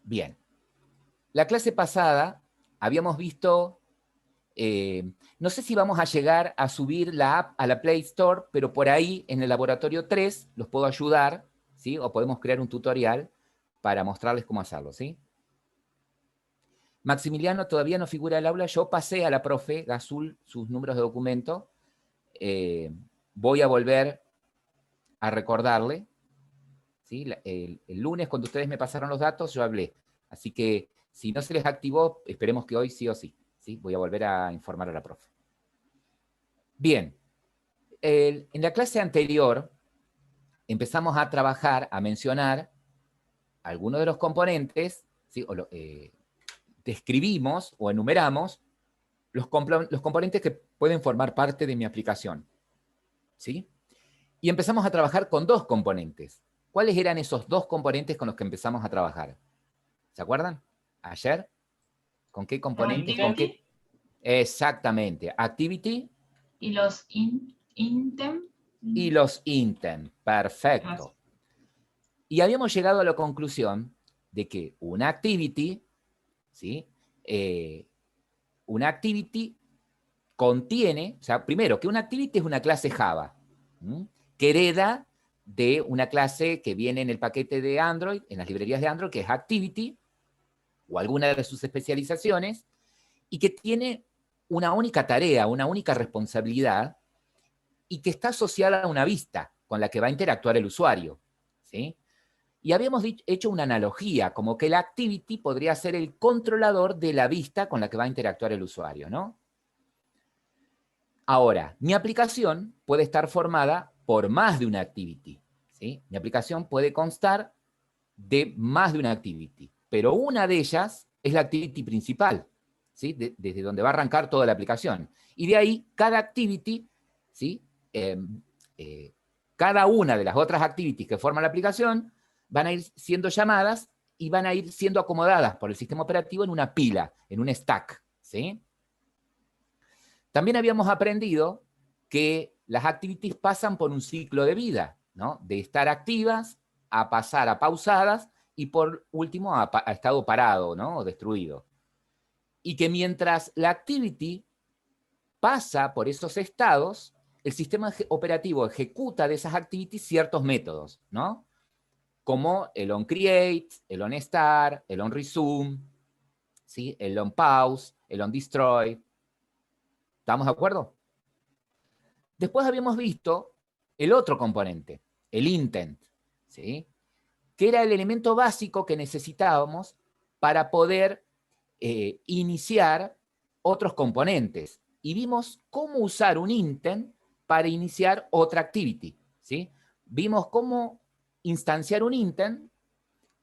Bien. La clase pasada habíamos visto, no sé si vamos a llegar a subir la app a la Play Store, pero por ahí en el laboratorio 3 los puedo ayudar, ¿sí? O podemos crear un tutorial para mostrarles cómo hacerlo, ¿sí? Maximiliano todavía no figura en el aula, yo pasé a la profe Gazul sus números de documento, voy a volver a recordarle, ¿sí? El lunes cuando ustedes me pasaron los datos yo hablé, así que si no se les activó, esperemos que hoy sí o sí, ¿sí? Voy a volver a informar a la profe. Bien, en la clase anterior empezamos a trabajar, a mencionar algunos de los componentes, ¿sí? Describimos o enumeramos los componentes que pueden formar parte de mi aplicación, ¿sí? Y empezamos a trabajar con dos componentes. ¿Cuáles eran esos dos componentes con los que empezamos a trabajar? ¿Se acuerdan? Ayer. ¿Con qué componentes? ¿Con qué? Exactamente. Activity. Y los intem. Y los intent. Perfecto. Y habíamos llegado a la conclusión de que una activity, ¿sí? Una activity contiene, o sea, primero, que una activity es una clase Java, que hereda de una clase que viene en el paquete de Android, en las librerías de Android, que es Activity, o alguna de sus especializaciones, y que tiene una única tarea, una única responsabilidad, y que está asociada a una vista con la que va a interactuar el usuario, ¿sí? Y habíamos hecho una analogía, como que la activity podría ser el controlador de la vista con la que va a interactuar el usuario, ¿no? Ahora, mi aplicación puede estar formada por más de una activity, ¿sí? Mi aplicación puede constar de más de una activity, pero una de ellas es la activity principal, ¿sí? Desde donde va a arrancar toda la aplicación. Y de ahí, cada activity, ¿sí? Cada una de las otras activities que forman la aplicación van a ir siendo llamadas y van a ir siendo acomodadas por el sistema operativo en una pila, en un stack, ¿sí? También habíamos aprendido que las activities pasan por un ciclo de vida, ¿no? De estar activas a pasar a pausadas y por último a estado parado, ¿no? O destruido. Y que mientras la activity pasa por esos estados, el sistema operativo ejecuta de esas activities ciertos métodos, ¿no? Como el onCreate, el onStart, el onResume, ¿sí? El onPause, el onDestroy. ¿Estamos de acuerdo? Después habíamos visto el otro componente, el intent, ¿sí? Que era el elemento básico que necesitábamos para poder iniciar otros componentes. Y vimos cómo usar un intent para iniciar otra activity, ¿sí? Vimos cómo instanciar un intent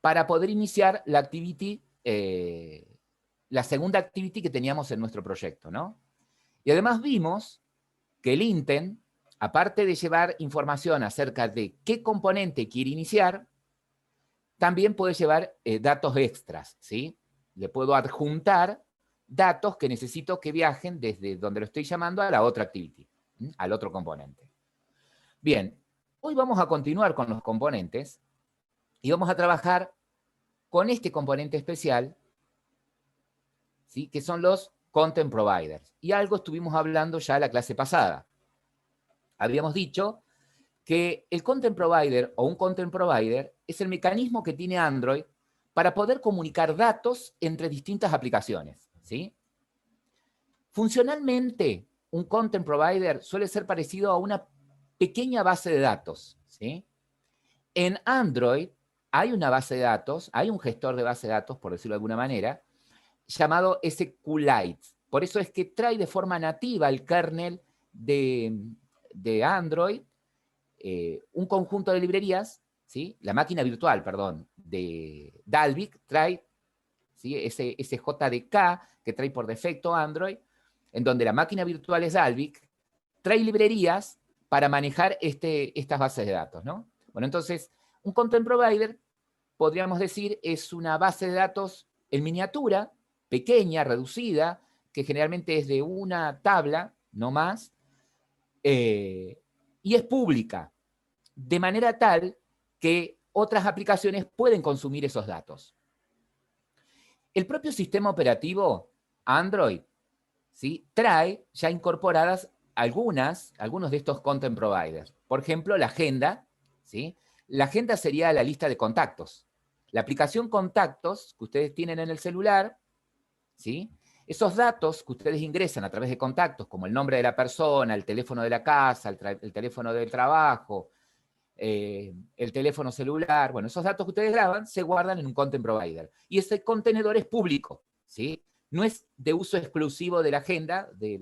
para poder iniciar la activity, la segunda activity que teníamos en nuestro proyecto, ¿no? Y además vimos que el intent, aparte de llevar información acerca de qué componente quiere iniciar, también puede llevar datos extras, ¿sí? Le puedo adjuntar datos que necesito que viajen desde donde lo estoy llamando a la otra activity, al otro componente. Bien, hoy vamos a continuar con los componentes y vamos a trabajar con este componente especial, ¿sí? Que son los content providers. Y algo estuvimos hablando ya la clase pasada. Habíamos dicho que el content provider o un content provider es el mecanismo que tiene Android para poder comunicar datos entre distintas aplicaciones, ¿sí? Funcionalmente, un content provider suele ser parecido a una pequeña base de datos, ¿sí? En Android hay una base de datos, hay un gestor de base de datos, por decirlo de alguna manera, llamado SQLite. Por eso es que trae de forma nativa el kernel de Android un conjunto de librerías, ¿sí? La máquina virtual, perdón, de Dalvik trae, ¿sí? ese JDK que trae por defecto Android, en donde la máquina virtual es Dalvik, trae librerías para manejar estas bases de datos, ¿no? Bueno, entonces, un content provider, podríamos decir, es una base de datos en miniatura, pequeña, reducida, que generalmente es de una tabla, no más, y es pública, de manera tal que otras aplicaciones pueden consumir esos datos. El propio sistema operativo Android, ¿sí?, trae ya incorporadas algunos de estos content providers. Por ejemplo, la agenda, ¿sí? La agenda sería la lista de contactos. La aplicación Contactos que ustedes tienen en el celular, ¿sí?, esos datos que ustedes ingresan a través de contactos, como el nombre de la persona, el teléfono de la casa, el teléfono del trabajo, el teléfono celular, bueno, esos datos que ustedes graban se guardan en un content provider. Y ese contenedor es público, ¿sí? No es de uso exclusivo de la agenda, de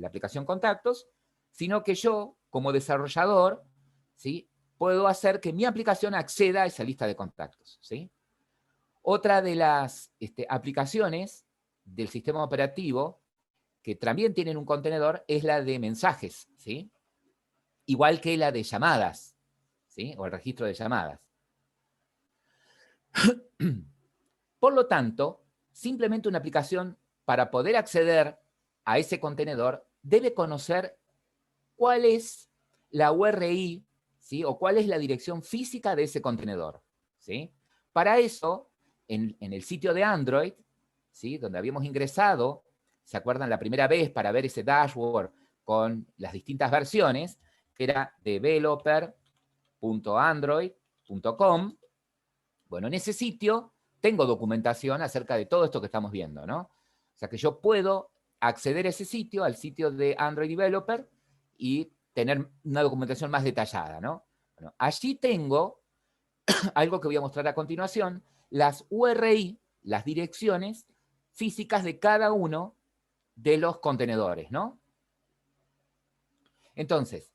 la aplicación Contactos, sino que yo, como desarrollador, ¿sí?, puedo hacer que mi aplicación acceda a esa lista de contactos, ¿sí? Otra de las aplicaciones del sistema operativo que también tienen un contenedor es la de mensajes, ¿sí?, igual que la de llamadas, ¿sí?, o el registro de llamadas. Por lo tanto, simplemente una aplicación, para poder acceder a ese contenedor, debe conocer cuál es la URI, ¿sí?, o cuál es la dirección física de ese contenedor, ¿sí? Para eso, en el sitio de Android, ¿sí?, donde habíamos ingresado, ¿se acuerdan la primera vez para ver ese dashboard con las distintas versiones? Que era developer.android.com. Bueno, en ese sitio tengo documentación acerca de todo esto que estamos viendo, ¿no? O sea que yo puedo acceder a ese sitio, al sitio de Android Developer, y tener una documentación más detallada, ¿no? Bueno, allí tengo algo que voy a mostrar a continuación, las URI, las direcciones físicas de cada uno de los contenedores, ¿no? Entonces,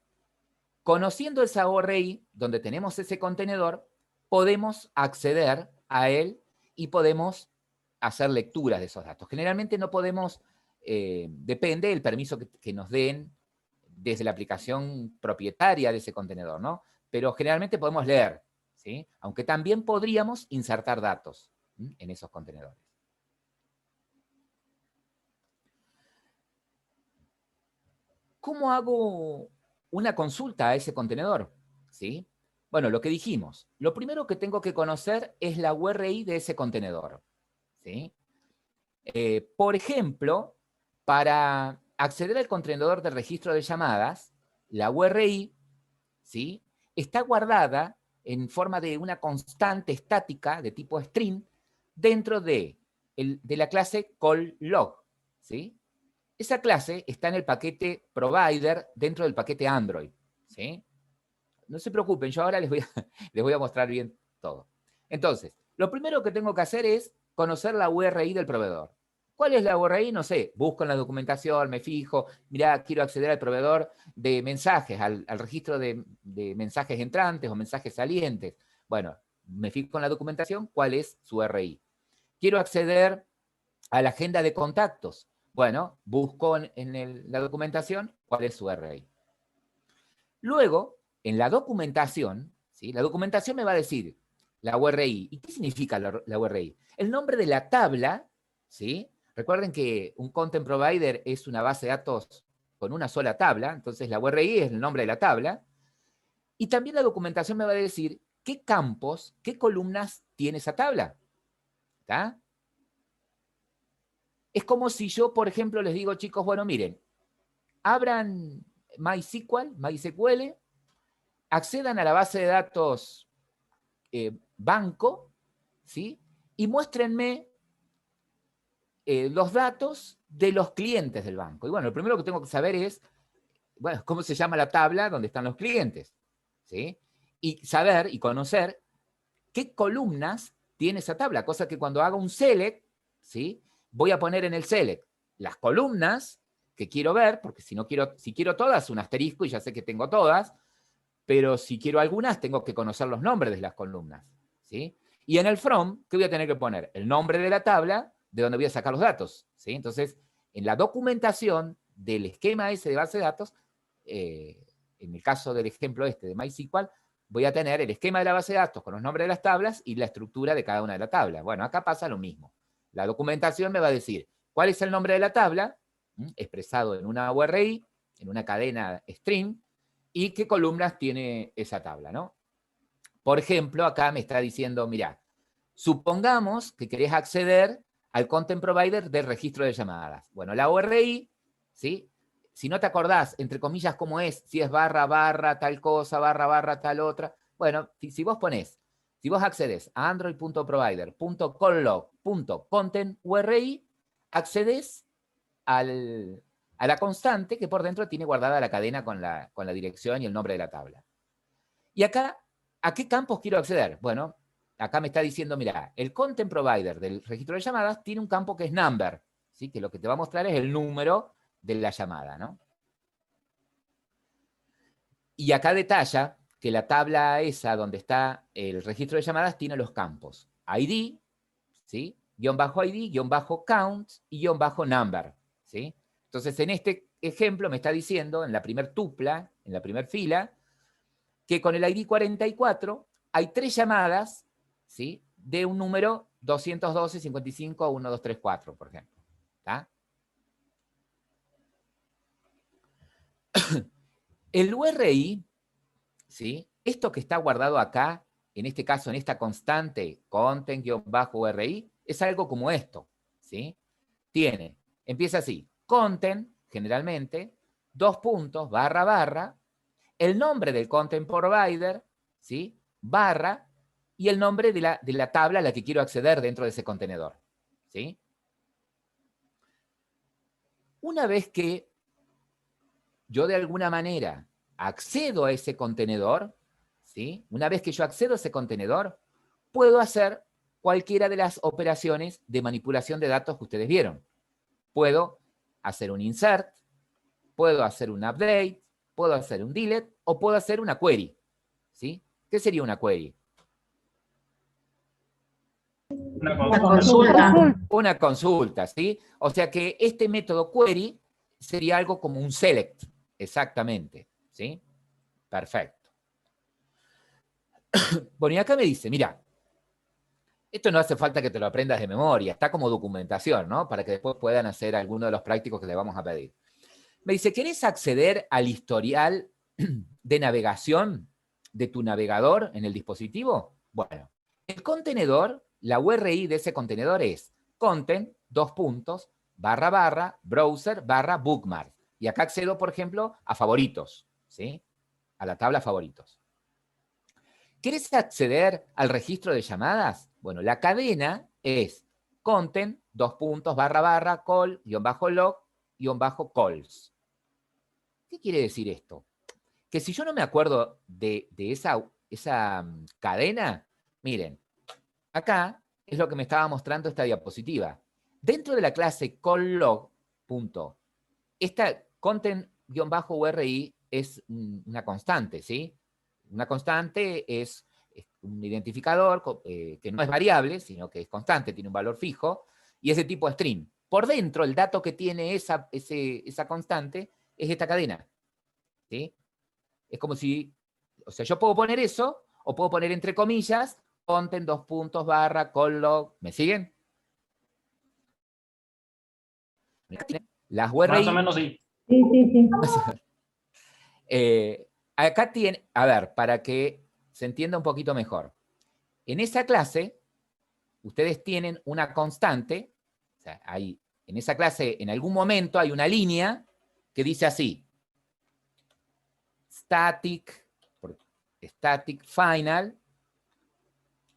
conociendo esa URI donde tenemos ese contenedor, podemos acceder a él y podemos hacer lecturas de esos datos. Generalmente no podemos, depende del permiso que nos den desde la aplicación propietaria de ese contenedor, ¿no? Pero generalmente podemos leer, ¿sí? Aunque también podríamos insertar datos, ¿sí?, en esos contenedores. ¿Cómo hago una consulta a ese contenedor? ¿Sí? Bueno, lo que dijimos, lo primero que tengo que conocer es la URI de ese contenedor, ¿sí? Por ejemplo, para acceder al contenedor de registro de llamadas, la URI, ¿sí?, está guardada en forma de una constante estática de tipo string dentro de la clase callLog, ¿sí? Esa clase está en el paquete provider dentro del paquete Android, ¿sí? No se preocupen, yo ahora les voy a mostrar bien todo. Entonces, lo primero que tengo que hacer es conocer la URI del proveedor. ¿Cuál es la URI? No sé, busco en la documentación, me fijo, mirá, quiero acceder al proveedor de mensajes, al registro de mensajes entrantes o mensajes salientes. Bueno, me fijo en la documentación, ¿cuál es su URI? Quiero acceder a la agenda de contactos. Bueno, busco en la documentación cuál es su URI. Luego, en la documentación, ¿sí?, la documentación me va a decir la URI. ¿Y qué significa la URI? El nombre de la tabla, ¿sí? Recuerden que un content provider es una base de datos con una sola tabla, entonces la URI es el nombre de la tabla. Y también la documentación me va a decir qué campos, qué columnas tiene esa tabla. ¿Está? Es como si yo, por ejemplo, les digo, chicos, bueno, miren, abran MySQL, accedan a la base de datos banco, ¿sí?, y muéstrenme los datos de los clientes del banco. Y bueno, lo primero que tengo que saber es, bueno, cómo se llama la tabla donde están los clientes, ¿sí? Y saber y conocer qué columnas tiene esa tabla, cosa que cuando haga un select, ¿sí?, voy a poner en el select las columnas que quiero ver, porque si quiero todas, un asterisco y ya sé que tengo todas, pero si quiero algunas, tengo que conocer los nombres de las columnas, ¿sí? Y en el from, ¿qué voy a tener que poner? El nombre de la tabla de donde voy a sacar los datos, ¿sí? Entonces, en la documentación del esquema ese de base de datos, en el caso del ejemplo de MySQL, voy a tener el esquema de la base de datos con los nombres de las tablas y la estructura de cada una de las tablas. Bueno, acá pasa lo mismo. La documentación me va a decir cuál es el nombre de la tabla, expresado en una URI, en una cadena string, y qué columnas tiene esa tabla, ¿no? Por ejemplo, acá me está diciendo, mira, supongamos que querés acceder al content provider del registro de llamadas. Bueno, la URI, ¿sí? Si no te acordás, entre comillas, cómo es, si es barra, barra, tal cosa, barra, barra, tal otra. Bueno, si vos accedes a android.provider.conlog.content URI, accedes a la constante que por dentro tiene guardada la cadena con la dirección y el nombre de la tabla. Y acá, ¿a qué campos quiero acceder? Bueno, acá me está diciendo, mira, el content provider del registro de llamadas tiene un campo que es number, ¿sí? Que lo que te va a mostrar es el número de la llamada, ¿no? Y acá detalla que la tabla esa donde está el registro de llamadas tiene los campos ID, ¿sí? Guión bajo ID, guión bajo count y guión bajo number, ¿sí? Entonces, en este ejemplo me está diciendo, en la primer tupla, en la primera fila, que con el ID 44 hay 3 llamadas, ¿sí? De un número 212 55 1234, por ejemplo. ¿Tá? El URI, ¿sí? Esto que está guardado acá, en este caso, en esta constante, content-URI, es algo como esto, ¿sí? Empieza así, content, generalmente, 2 puntos, barra, barra, el nombre del content provider, ¿sí? Barra, y el nombre de la tabla a la que quiero acceder dentro de ese contenedor, ¿sí? Una vez que yo de alguna manera accedo a ese contenedor, ¿sí? Una vez que yo accedo a ese contenedor, puedo hacer cualquiera de las operaciones de manipulación de datos que ustedes vieron. Puedo hacer un insert, puedo hacer un update, puedo hacer un delete o puedo hacer una query, ¿sí? ¿Qué sería una query? Una consulta. Una consulta, ¿sí? O sea que este método query sería algo como un select, exactamente, ¿sí? Perfecto. Bueno, y acá me dice, mira, esto no hace falta que te lo aprendas de memoria, está como documentación, ¿no? Para que después puedan hacer alguno de los prácticos que les vamos a pedir. Me dice, ¿querés acceder al historial de navegación de tu navegador en el dispositivo? Bueno, el contenedor, la URI de ese contenedor es content, barra, barra, browser, barra, bookmark. Y acá accedo, por ejemplo, a favoritos, ¿sí? A la tabla favoritos. ¿Querés acceder al registro de llamadas? Bueno, la cadena es content, barra, barra, call, log, calls. ¿Qué quiere decir esto? Que si yo no me acuerdo de esa cadena, miren, acá es lo que me estaba mostrando esta diapositiva. Dentro de la clase calllog, esta content-URI es una constante, ¿sí? Una constante es un identificador que no es variable, sino que es constante, tiene un valor fijo, y ese tipo string. Por dentro, el dato que tiene esa constante es esta cadena, ¿sí? Es como si, o sea, yo puedo poner eso, o puedo poner entre comillas, content, barra, calllog, ¿me siguen? Las URI... Más o menos sí. Sí. Acá tiene, a ver, para que se entienda un poquito mejor. En esa clase, ustedes tienen una constante, o sea, en esa clase, en algún momento hay una línea que dice así, static final,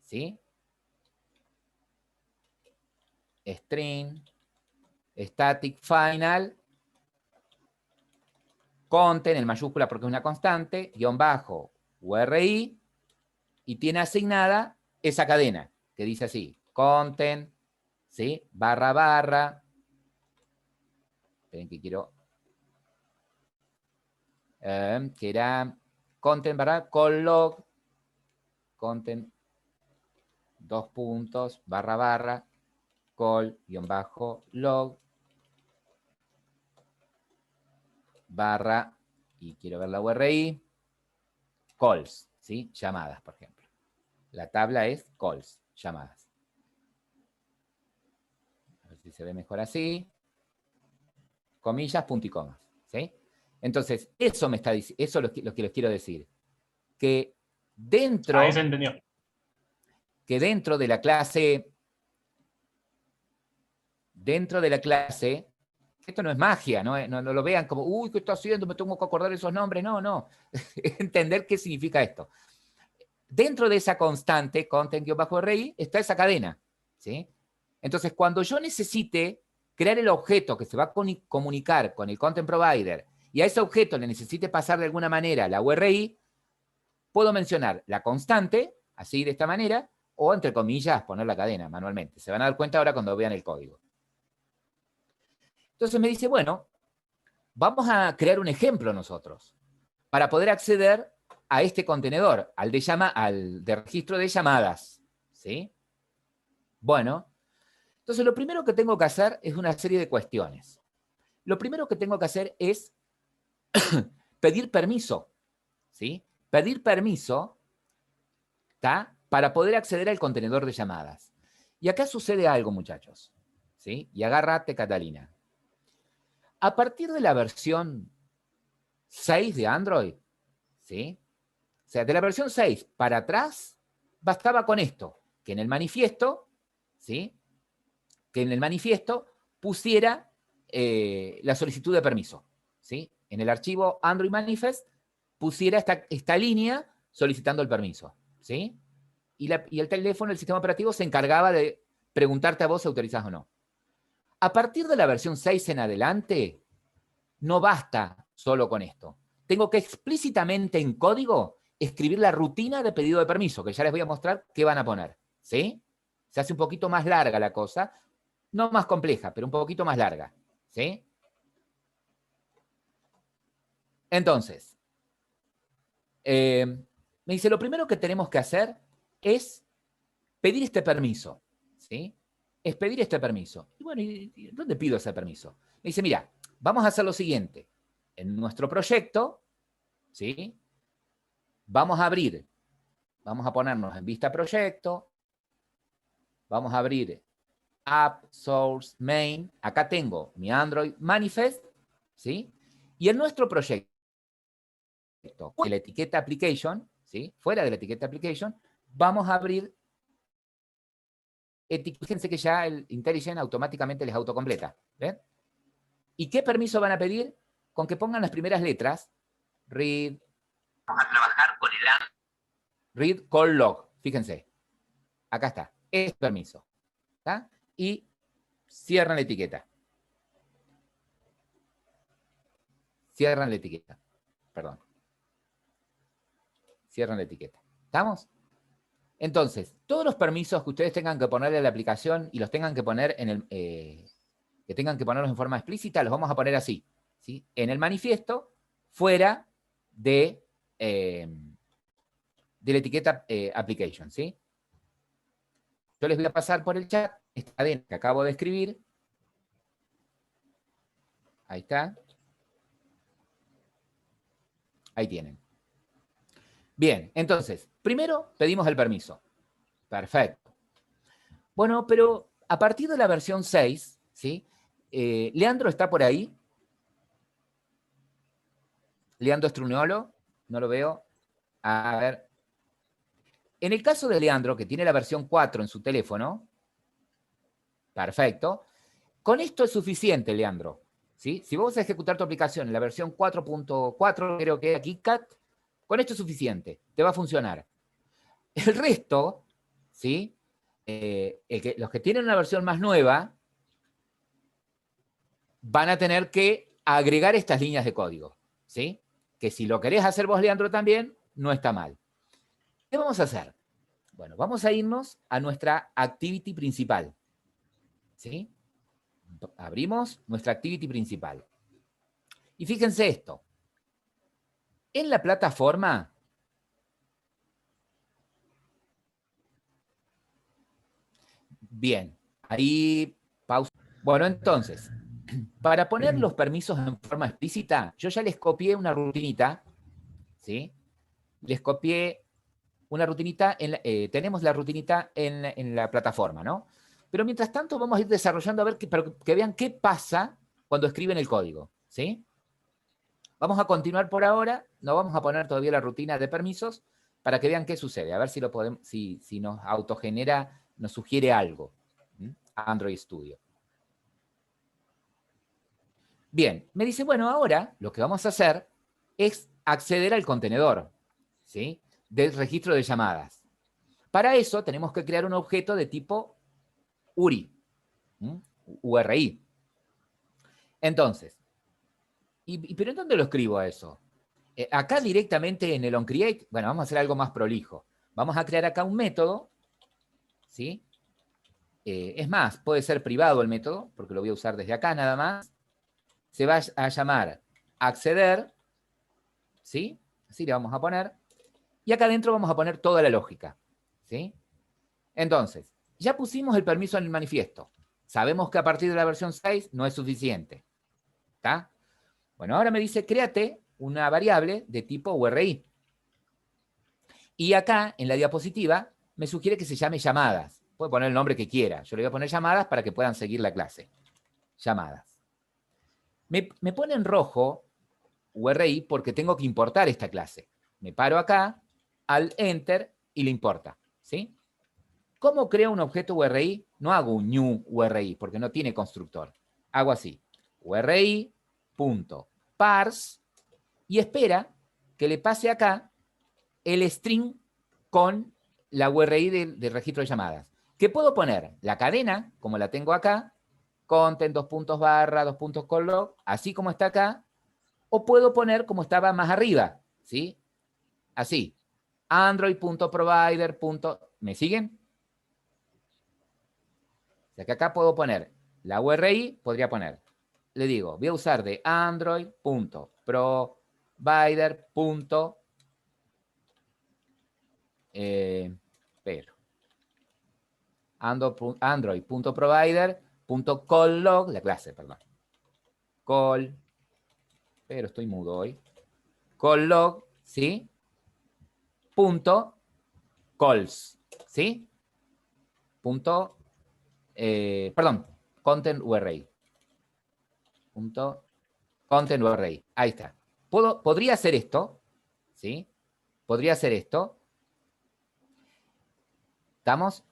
¿sí? String, static final, content en mayúscula porque es una constante, guión bajo, URI, y tiene asignada esa cadena, que dice así, content, ¿sí? Barra, barra, esperen que quiero, que era content, barra, calllog, content, barra, barra, call, guión bajo, log, barra, y quiero ver la URI, calls, ¿sí? Llamadas, por ejemplo. La tabla es calls, llamadas. A ver si se ve mejor así. Comillas, punto y comas, ¿sí? Entonces, eso me está diciendo, eso es lo que les quiero decir. Que dentro, Ahí se entendió. que dentro de la clase dentro de la clase, esto no es magia, no lo vean como, uy, ¿qué estoy haciendo? Me tengo que acordar esos nombres. No, no. Entender qué significa esto. Dentro de esa constante, content-RI, está esa cadena, ¿sí? Entonces, cuando yo necesite crear el objeto que se va a comunicar con el content provider y a ese objeto le necesite pasar de alguna manera la URI, puedo mencionar la constante, así de esta manera, o entre comillas, poner la cadena manualmente. Se van a dar cuenta ahora cuando vean el código. Entonces me dice, bueno, vamos a crear un ejemplo nosotros para poder acceder a este contenedor, al de registro de llamadas, ¿sí? Bueno, entonces lo primero que tengo que hacer es una serie de cuestiones. Lo primero que tengo que hacer es pedir permiso, ¿sí? Pedir permiso, ¿tá? Para poder acceder al contenedor de llamadas. Y acá sucede algo, muchachos, ¿sí? Y agárrate, Catalina. A partir de la versión 6 de Android, ¿sí? O sea, de la versión 6 para atrás, bastaba con esto, que en el manifiesto, ¿sí? Que en el manifiesto pusiera la solicitud de permiso, ¿sí? En el archivo Android Manifest pusiera esta línea solicitando el permiso, ¿sí? Y el teléfono, el sistema operativo, se encargaba de preguntarte a vos si autorizás o no. A partir de la versión 6 en adelante, no basta solo con esto. Tengo que explícitamente en código escribir la rutina de pedido de permiso, que ya les voy a mostrar qué van a poner, ¿sí? Se hace un poquito más larga la cosa, no más compleja, pero un poquito más larga, ¿sí? Entonces, me dice, lo primero que tenemos que hacer es pedir este permiso, ¿sí? Es pedir este permiso. Y bueno, ¿y dónde pido ese permiso? Me dice, mira, vamos a hacer lo siguiente. En nuestro proyecto, ¿sí? Vamos a ponernos en vista proyecto, vamos a abrir App Source Main, acá tengo mi Android Manifest, ¿sí? Y en nuestro proyecto, de la etiqueta Application, ¿sí? Fuera de la etiqueta Application, vamos a abrir, fíjense que ya el IntelliJ automáticamente les autocompleta, ¿ven? ¿Y qué permiso van a pedir? Con que pongan las primeras letras, read, Vamos a trabajar con read call log, fíjense, acá está, es permiso, ¿está? Y cierran la etiqueta. Cierran la etiqueta. Perdón. Cierran la etiqueta. ¿Estamos? Entonces, todos los permisos que ustedes tengan que ponerle a la aplicación y los tengan que poner en el... que tengan que ponerlos en forma explícita, los vamos a poner así, ¿sí? En el manifiesto, fuera de la etiqueta application, ¿sí? Yo les voy a pasar por el chat esta cadena que acabo de escribir. Ahí está. Ahí tienen. Bien, entonces, primero pedimos el permiso. Perfecto. Bueno, pero a partir de la versión 6, ¿sí? ¿Leandro está por ahí? ¿Leandro Struniolo? No lo veo. A ver. En el caso de Leandro, que tiene la versión 4 en su teléfono, perfecto. Con esto es suficiente, Leandro, ¿sí? Si vos vas a ejecutar tu aplicación en la versión 4.4, creo que es KitKat, con esto es suficiente, te va a funcionar. El resto, ¿sí? Los que tienen una versión más nueva van a tener que agregar estas líneas de código, ¿sí? Que si lo querés hacer vos, Leandro, también, no está mal. ¿Qué vamos a hacer? Bueno, vamos a irnos a nuestra activity principal, ¿sí? Abrimos nuestra activity principal. Y fíjense esto. En la plataforma, bien, ahí pausa. Bueno, entonces, para poner los permisos en forma explícita, yo ya les copié una rutinita, ¿sí? Les copié una rutinita, tenemos la rutinita en la plataforma, ¿no? Pero mientras tanto vamos a ir desarrollando a ver que vean qué pasa cuando escriben el código, ¿sí? Vamos a continuar por ahora, no vamos a poner todavía la rutina de permisos para que vean qué sucede, a ver si, si nos autogenera, nos sugiere algo. Android Studio. Bien, me dice, bueno, ahora lo que vamos a hacer es acceder al contenedor, ¿sí? Del registro de llamadas. Para eso tenemos que crear un objeto de tipo URI, ¿m? URI. Entonces, ¿pero en dónde lo escribo a eso? Acá directamente en el onCreate, bueno, vamos a hacer algo más prolijo. Vamos a crear acá un método, ¿sí? Es más, puede ser privado el método, porque lo voy a usar desde acá nada más. Se va a llamar acceder, ¿sí? Así le vamos a poner. Y acá adentro vamos a poner toda la lógica, ¿sí? Entonces, ya pusimos el permiso en el manifiesto. Sabemos que a partir de la versión 6 no es suficiente. ¿Está? Bueno, ahora me dice, créate una variable de tipo URI. Y acá, en la diapositiva, me sugiere que se llame llamadas. Puede poner el nombre que quiera. Yo le voy a poner llamadas para que puedan seguir la clase. Llamadas. Me pone en rojo URI porque tengo que importar esta clase. Me paro acá, al Enter, y le importa. ¿Sí? ¿Cómo creo un objeto URI? No hago un new URI porque no tiene constructor. Hago así. URI.parse y espera que le pase acá el string con la URI del registro de llamadas. ¿Qué puedo poner? La cadena, como la tengo acá, content, call log, así como está acá, o puedo poner como estaba más arriba, ¿sí? Así. Android.provider. ¿Me siguen? O sea que acá puedo poner la URI, podría poner, le digo, voy a usar de android.provider. Pero android.provider.calllog, la clase, perdón. Call, pero estoy mudo hoy. Calllog, ¿sí? Punto calls, ¿sí? Punto, perdón, content URI. Punto content URI. Ahí está. Podría hacer esto, ¿sí? Podría hacer esto. ¿Estamos?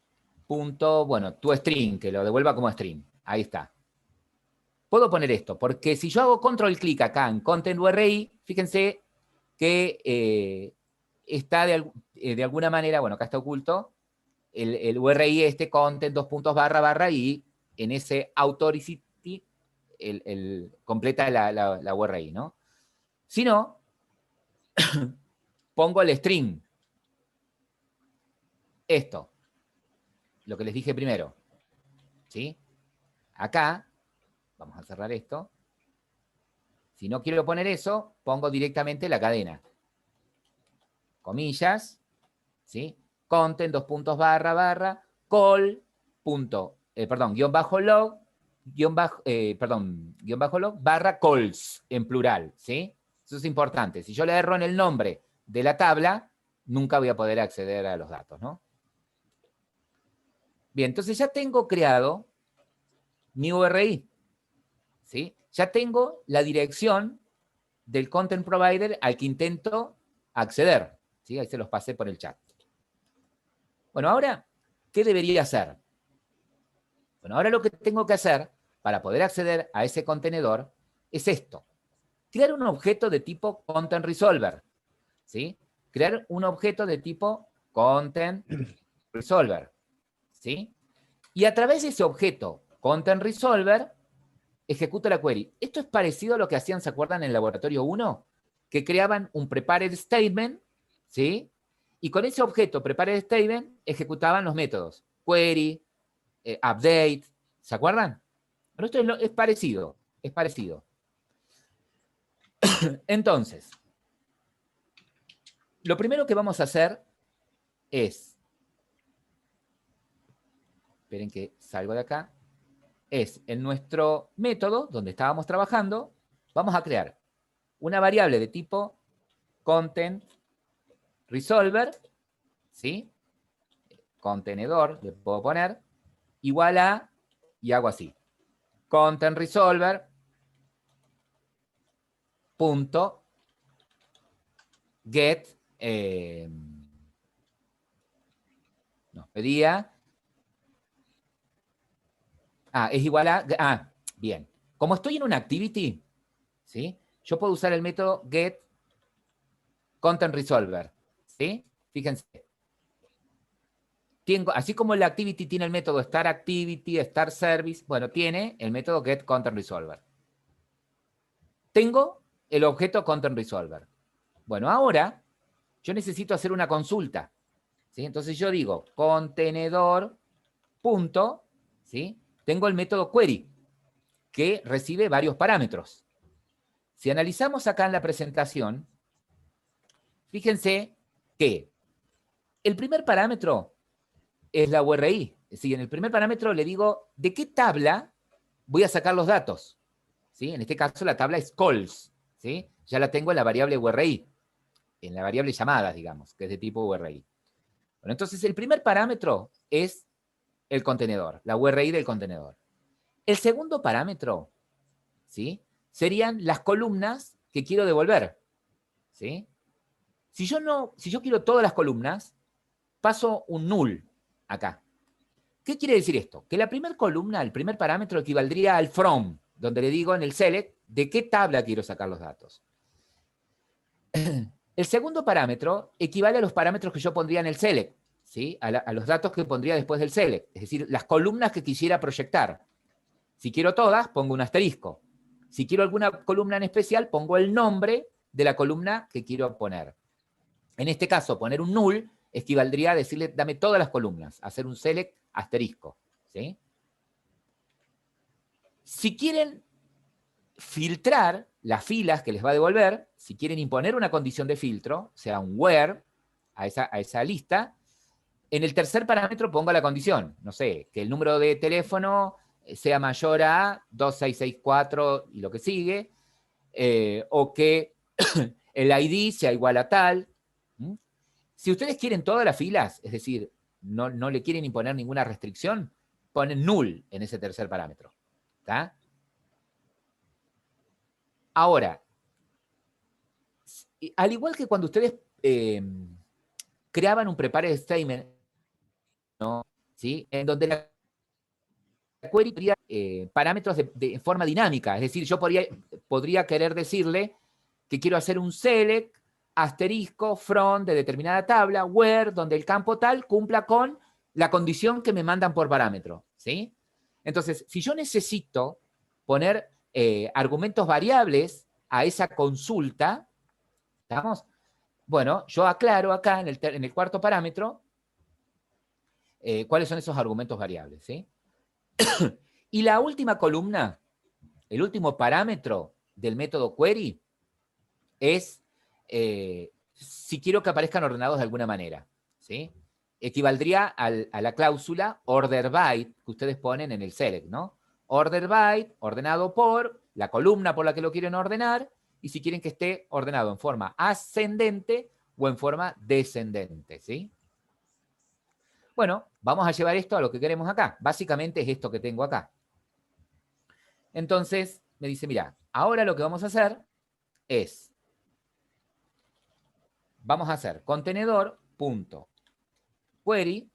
Punto, bueno, tu string, que lo devuelva como string. Ahí está. Puedo poner esto, porque si yo hago control clic acá en content URI, fíjense que está de alguna manera, bueno, acá está oculto, el URI este content // y en ese authority completa la URI, ¿no? Si no, pongo el string. Esto, lo que les dije primero, ¿sí? Acá, vamos a cerrar esto. Si no quiero poner eso, pongo directamente la cadena. Comillas, ¿sí? Content, // call, guión bajo log, guión bajo log, / calls, en plural, ¿sí? Eso es importante. Si yo le erro en el nombre de la tabla, nunca voy a poder acceder a los datos, ¿no? Bien, entonces ya tengo creado mi URI, ¿sí? Ya tengo la dirección del content provider al que intento acceder, ¿sí? Ahí se los pasé por el chat. Bueno, ahora, ¿qué debería hacer? Bueno, ahora lo que tengo que hacer para poder acceder a ese contenedor es esto. Crear un objeto de tipo Content Resolver, ¿sí? Crear un objeto de tipo Content Resolver, ¿sí? Y a través de ese objeto Content Resolver, ejecuta la query. Esto es parecido a lo que hacían, ¿se acuerdan, en el laboratorio 1? Que creaban un prepared statement, ¿sí? Y con ese objeto prepared statement ejecutaban los métodos. Query, update, ¿se acuerdan? Pero esto es parecido, es parecido. Entonces, lo primero que vamos a hacer es, esperen que salgo de acá, es en nuestro método, donde estábamos trabajando, vamos a crear una variable de tipo content resolver, ¿sí? Contenedor, le puedo poner, igual a, y hago así, content resolver punto get, nos pedía, es igual a, bien, como estoy en una activity, ¿sí? Yo puedo usar el método getContentResolver, ¿sí? Fíjense. Así como el activity tiene el método startActivity, startService, bueno, tiene el método getContentResolver. Tengo el objeto ContentResolver. Bueno, ahora yo necesito hacer una consulta, ¿sí? Entonces yo digo contenedor punto, ¿sí? Tengo el método query, que recibe varios parámetros. Si analizamos acá en la presentación, fíjense que el primer parámetro es la URI. Es decir, en el primer parámetro le digo de qué tabla voy a sacar los datos, ¿sí? En este caso la tabla es calls, ¿sí? Ya la tengo en la variable URI, en la variable llamadas, digamos, que es de tipo URI. Bueno, entonces el primer parámetro es el contenedor, la URI del contenedor. El segundo parámetro, ¿sí? Serían las columnas que quiero devolver, ¿sí? Si yo quiero todas las columnas, paso un null acá. ¿Qué quiere decir esto? Que la primera columna, el primer parámetro equivaldría al from, donde le digo en el select de qué tabla quiero sacar los datos. El segundo parámetro equivale a los parámetros que yo pondría en el select, ¿sí? A los datos que pondría después del select, es decir, las columnas que quisiera proyectar. Si quiero todas, pongo un asterisco. Si quiero alguna columna en especial, pongo el nombre de la columna que quiero poner. En este caso, poner un null equivaldría a decirle, dame todas las columnas, hacer un select asterisco, ¿sí? Si quieren filtrar las filas que les va a devolver, si quieren imponer una condición de filtro, o sea, un where a esa lista, en el tercer parámetro pongo la condición, no sé, que el número de teléfono sea mayor a 2664 y lo que sigue, o que el ID sea igual a tal. ¿Mm? Si ustedes quieren todas las filas, es decir, no le quieren imponer ninguna restricción, ponen null en ese tercer parámetro. ¿Está? Ahora, al igual que cuando ustedes creaban un prepared statement, ¿no? ¿Sí? En donde la query tendría parámetros de forma dinámica, es decir, yo podría querer decirle que quiero hacer un select asterisco from de determinada tabla, where, donde el campo tal cumpla con la condición que me mandan por parámetro, ¿sí? Entonces, si yo necesito poner argumentos variables a esa consulta, ¿estamos? Bueno, yo aclaro acá en el cuarto parámetro cuáles son esos argumentos variables, ¿sí? Y la última columna, el último parámetro del método query es si quiero que aparezcan ordenados de alguna manera, ¿sí? Equivaldría a la cláusula order by que ustedes ponen en el select, ¿no? Order by, ordenado por, la columna por la que lo quieren ordenar, y si quieren que esté ordenado en forma ascendente o en forma descendente, ¿sí? Bueno, vamos a llevar esto a lo que queremos acá. Básicamente es esto que tengo acá. Entonces, me dice, mira, ahora lo que vamos a hacer es, vamos a hacer contenedor.query.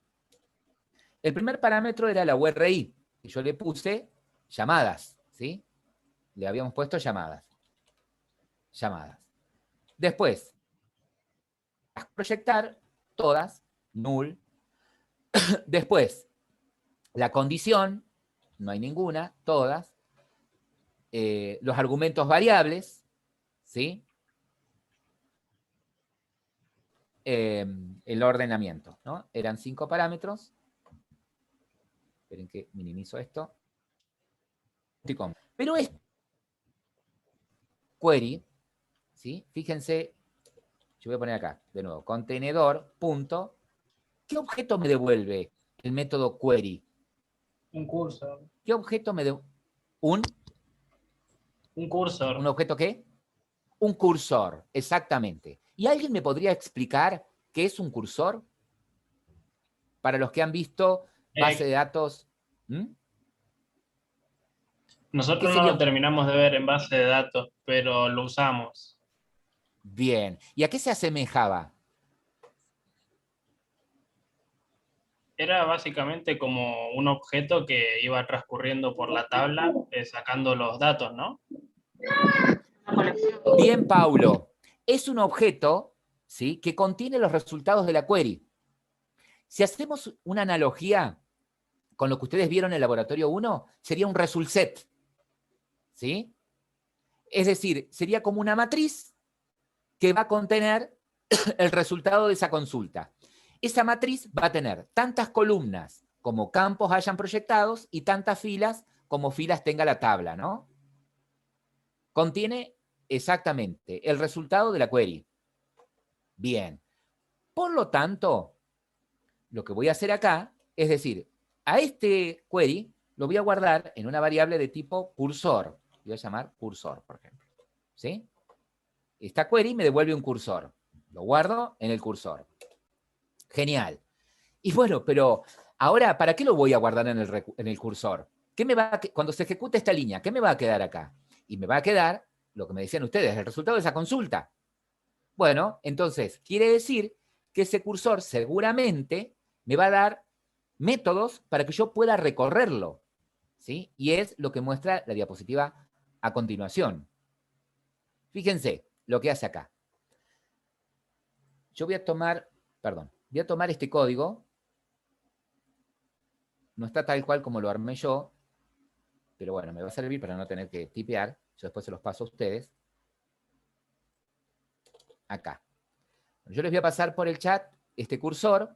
El primer parámetro era la URI, y yo le puse llamadas, ¿sí? Le habíamos puesto llamadas. Llamadas. Después, proyectar todas, null. Después, la condición, no hay ninguna, todas. Los argumentos variables, ¿sí? El ordenamiento, ¿no? Eran 5 parámetros. Esperen que minimizo esto. Pero este query, ¿sí? Fíjense, yo voy a poner acá, de nuevo, contenedor, punto. ¿Qué objeto me devuelve el método query? Un cursor. ¿Qué objeto me devuelve? Un cursor. ¿Un objeto qué? Un cursor, exactamente. ¿Y alguien me podría explicar qué es un cursor? Para los que han visto base de datos. ¿Mm? Nosotros no sería lo terminamos de ver en base de datos, pero lo usamos. Bien. ¿Y a qué se asemejaba? Era básicamente como un objeto que iba transcurriendo por la tabla, sacando los datos, ¿no? Bien, Paulo. Es un objeto, ¿sí?, que contiene los resultados de la query. Si hacemos una analogía con lo que ustedes vieron en el laboratorio 1, sería un result set, ¿sí? Es decir, sería como una matriz que va a contener el resultado de esa consulta. Esa matriz va a tener tantas columnas como campos hayan proyectados y tantas filas como filas tenga la tabla, ¿no? Contiene exactamente el resultado de la query. Bien. Por lo tanto, lo que voy a hacer acá es decir, a este query lo voy a guardar en una variable de tipo cursor. Voy a llamar cursor, por ejemplo. ¿Sí? Esta query me devuelve un cursor. Lo guardo en el cursor. Genial. Y bueno, pero ahora, ¿para qué lo voy a guardar en el cursor? Cuando se ejecute esta línea, ¿qué me va a quedar acá? Y me va a quedar lo que me decían ustedes, el resultado de esa consulta. Bueno, entonces, quiere decir que ese cursor seguramente me va a dar métodos para que yo pueda recorrerlo, ¿sí? Y es lo que muestra la diapositiva a continuación. Fíjense lo que hace acá. Yo voy a tomar este código. No está tal cual como lo armé yo, pero bueno, me va a servir para no tener que tipear. Yo después se los paso a ustedes. Acá. Yo les voy a pasar por el chat este cursor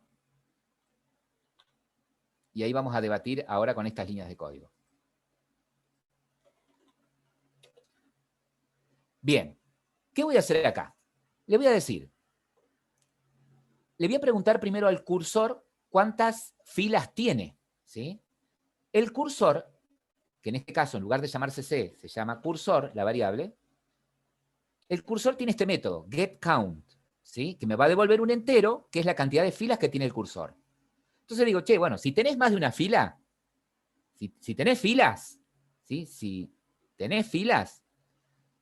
y ahí vamos a debatir ahora con estas líneas de código. Bien, ¿qué voy a hacer acá? Le voy a decir, le voy a preguntar primero al cursor cuántas filas tiene, ¿sí? El cursor, que en este caso en lugar de llamarse C, se llama cursor, la variable, el cursor tiene este método, getCount, ¿sí? Que me va a devolver un entero, que es la cantidad de filas que tiene el cursor. Entonces digo, che, bueno, si tenés más de una fila, si tenés filas, ¿sí? Si tenés filas,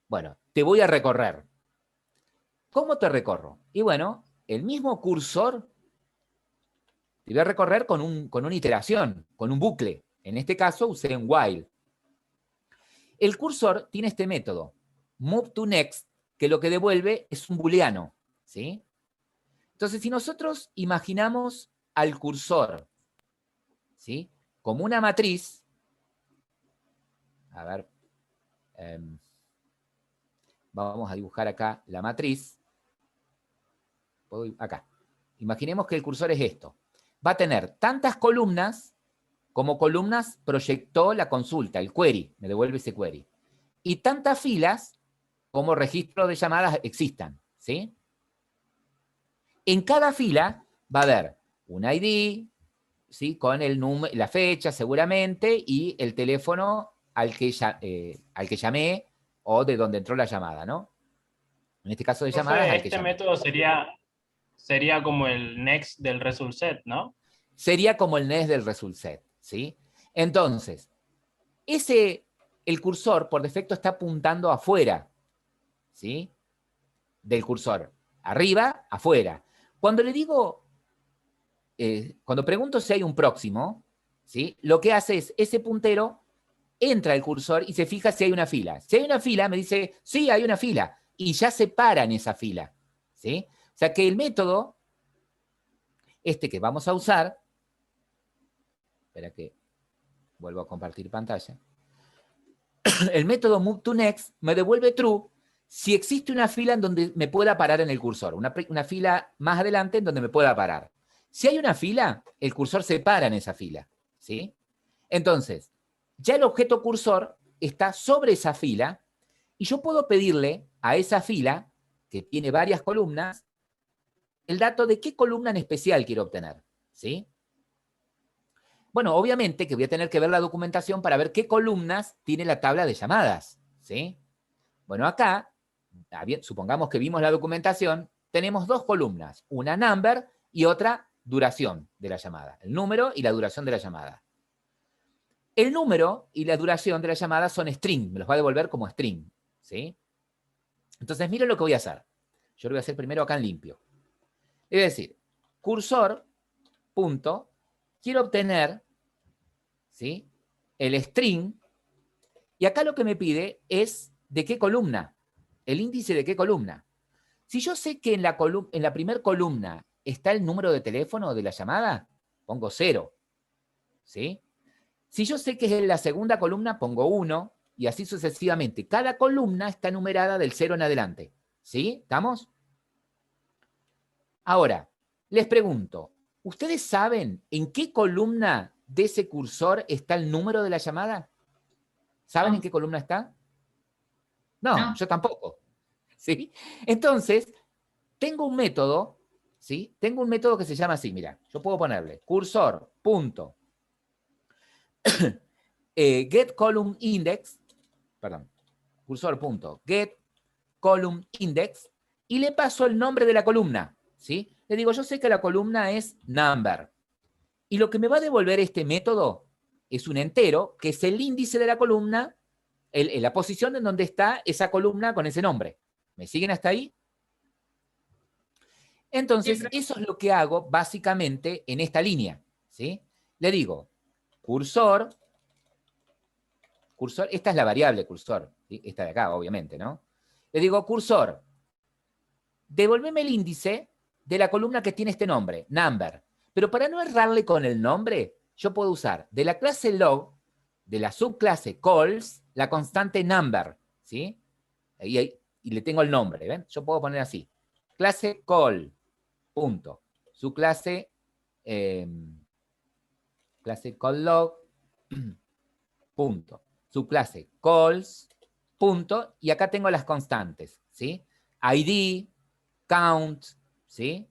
bueno, te voy a recorrer. ¿Cómo te recorro? Y bueno, el mismo cursor te voy a recorrer con una iteración, con un bucle. En este caso usé un while. El cursor tiene este método, move to next, que lo que devuelve es un booleano, ¿sí? Entonces, si nosotros imaginamos al cursor, ¿sí?, como una matriz, a ver, vamos a dibujar acá la matriz. Acá. Imaginemos que el cursor es esto. Va a tener tantas columnas como columnas proyectó la consulta, el query, me devuelve ese query. Y tantas filas como registro de llamadas existan, ¿sí? En cada fila va a haber un ID, ¿sí?, con el número, la fecha seguramente, y el teléfono al que llamé o de donde entró la llamada, ¿no? En este caso de llamadas, al que Este llamé. método sería como el next del result set, ¿no? Sería como el NES del result set, ¿sí? Entonces, el cursor por defecto está apuntando afuera, ¿sí?, del cursor. Arriba, afuera. Cuando le digo, cuando pregunto si hay un próximo, ¿sí?, lo que hace es, ese puntero entra el cursor y se fija si hay una fila. Si hay una fila, me dice, sí, hay una fila. Y ya se para en esa fila, ¿sí? O sea que el método, que vamos a usar, espera que vuelvo a compartir pantalla. El método moveToNext me devuelve true si existe una fila en donde me pueda parar en el cursor, una fila más adelante en donde me pueda parar. Si hay una fila, el cursor se para en esa fila, ¿sí? Entonces, ya el objeto cursor está sobre esa fila y yo puedo pedirle a esa fila, que tiene varias columnas, el dato de qué columna en especial quiero obtener, ¿sí? Bueno, obviamente que voy a tener que ver la documentación para ver qué columnas tiene la tabla de llamadas, ¿sí? Bueno, acá, supongamos que vimos la documentación, tenemos dos columnas, una number y otra duración de la llamada, el número y la duración de la llamada. El número y la duración de la llamada son string, me los va a devolver como string, ¿sí? Entonces, miren lo que voy a hacer. Yo lo voy a hacer primero acá en limpio. Es decir, cursor, punto, quiero obtener, ¿sí?, el string, y acá lo que me pide es de qué columna. ¿El índice de qué columna? Si yo sé que en la primera columna está el número de teléfono de la llamada, pongo 0. ¿Sí? Si yo sé que en la segunda columna, pongo 1, y así sucesivamente. Cada columna está numerada del 0 en adelante. ¿Sí? ¿Estamos? Ahora, les pregunto, ¿ustedes saben en qué columna de ese cursor está el número de la llamada? ¿Saben en qué columna está? No, yo tampoco. ¿Sí? Entonces, tengo un método, ¿sí? Tengo un método que se llama así, mira, yo puedo ponerle cursor, punto, get column index, perdón, cursor, punto, get column index, y le paso el nombre de la columna, ¿sí? Le digo, yo sé que la columna es number, y lo que me va a devolver este método es un entero, que es el índice de la columna, la posición en donde está esa columna con ese nombre. ¿Me siguen hasta ahí? Entonces, eso es lo que hago básicamente en esta línea, ¿sí? Le digo, cursor, esta es la variable cursor, ¿sí? Esta de acá, obviamente, ¿no? Le digo, cursor, devolveme el índice de la columna que tiene este nombre, number. Pero para no errarle con el nombre, yo puedo usar de la clase log, de la subclase calls, la constante number, ¿sí? Y le tengo el nombre, ¿ven? Yo puedo poner así, clase call, punto. Su clase call log, punto. Su clase calls, punto. Y acá tengo las constantes, ¿sí? ID, count, ¿sí?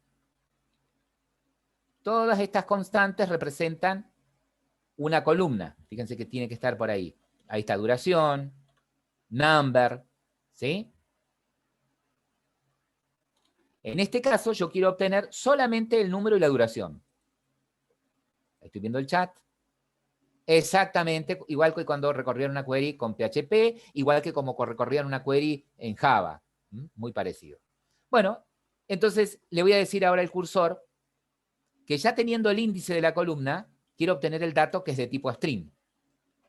Todas estas constantes representan una columna. Fíjense que tiene que estar por ahí. Ahí está duración, number, ¿sí? En este caso, yo quiero obtener solamente el número y la duración. Estoy viendo el chat. Exactamente, igual que cuando recorrían una query con PHP, igual que como recorrían una query en Java. Muy parecido. Bueno, entonces le voy a decir ahora al cursor que ya teniendo el índice de la columna, quiero obtener el dato que es de tipo string.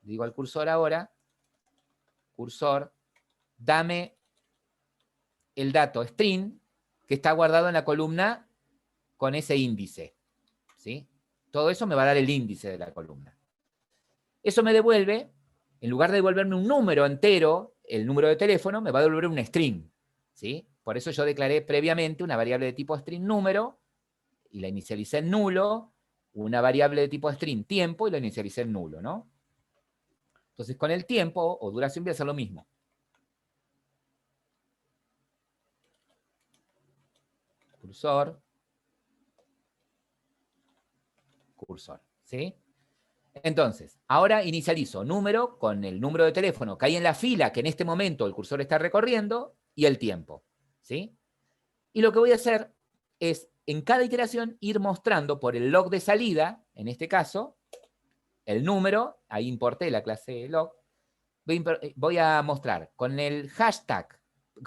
Le digo al cursor ahora, cursor, dame el dato string que está guardado en la columna con ese índice. ¿Sí? Todo eso me va a dar el índice de la columna. Eso me devuelve, en lugar de devolverme un número entero, el número de teléfono, me va a devolver un string. ¿Sí? Por eso yo declaré previamente una variable de tipo string número y la inicialicé en nulo, una variable de tipo string tiempo y la inicialicé en nulo, ¿no? Entonces con el tiempo o duración voy a hacer lo mismo. Cursor, cursor, ¿sí? Entonces, ahora inicializo número con el número de teléfono que hay en la fila que en este momento el cursor está recorriendo y el tiempo, ¿sí? Y lo que voy a hacer es, en cada iteración, ir mostrando por el log de salida, en este caso, el número, ahí importé la clase log, voy a mostrar con el hashtag,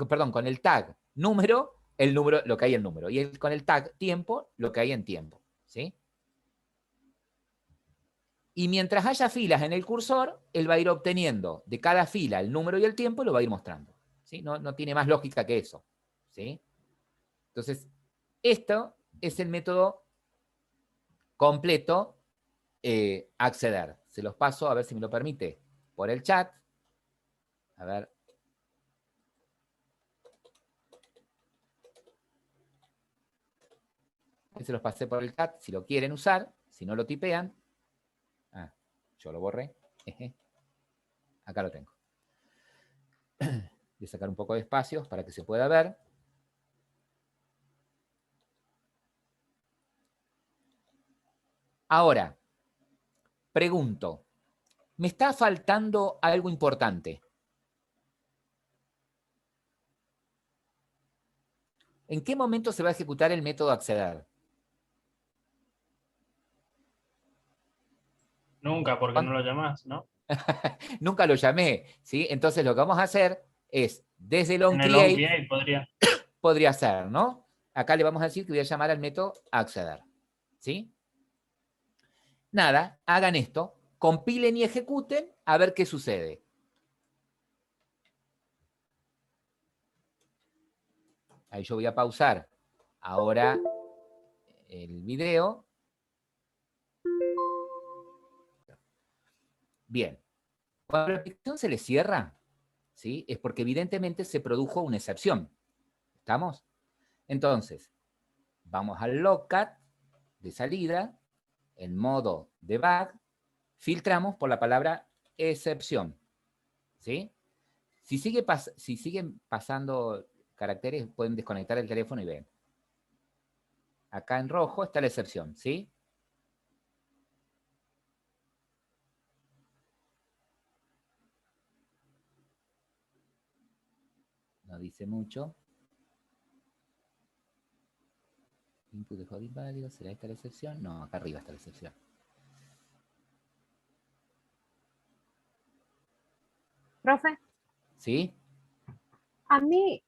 perdón, con el tag número, el número, lo que hay en número, y con el tag tiempo, lo que hay en tiempo, ¿sí? Y mientras haya filas en el cursor, él va a ir obteniendo de cada fila el número y el tiempo y lo va a ir mostrando. ¿Sí? No tiene más lógica que eso. ¿Sí? Entonces, esto es el método completo acceder. Se los paso, a ver si me lo permite, por el chat. A ver. Se los pasé por el chat, si lo quieren usar, si no lo tipean. Ah, yo lo borré. Acá lo tengo. Voy a sacar un poco de espacios para que se pueda ver. Ahora, pregunto, ¿me está faltando algo importante? ¿En qué momento se va a ejecutar el método acceder? Nunca, porque no lo llamas, ¿no? Nunca lo llamé, ¿sí? Entonces lo que vamos a hacer es, desde el En el onCreate, onCreate podría. podría ser, ¿no? Acá le vamos a decir que voy a llamar al método acceder, ¿sí? Nada, hagan esto, compilen y ejecuten a ver qué sucede. Ahí yo voy a pausar ahora el video. Bien. Cuando la aplicación se le cierra, ¿sí? Es porque evidentemente se produjo una excepción. ¿Estamos? Entonces, vamos al logcat de salida, en modo debug, filtramos por la palabra excepción. ¿Sí? Si siguen pasando caracteres, pueden desconectar el teléfono y ven. Acá en rojo está la excepción, ¿sí? No dice mucho. Input dejó de inválido. ¿Será esta la excepción? No, acá arriba está la excepción. Profe, ¿Sí? a mí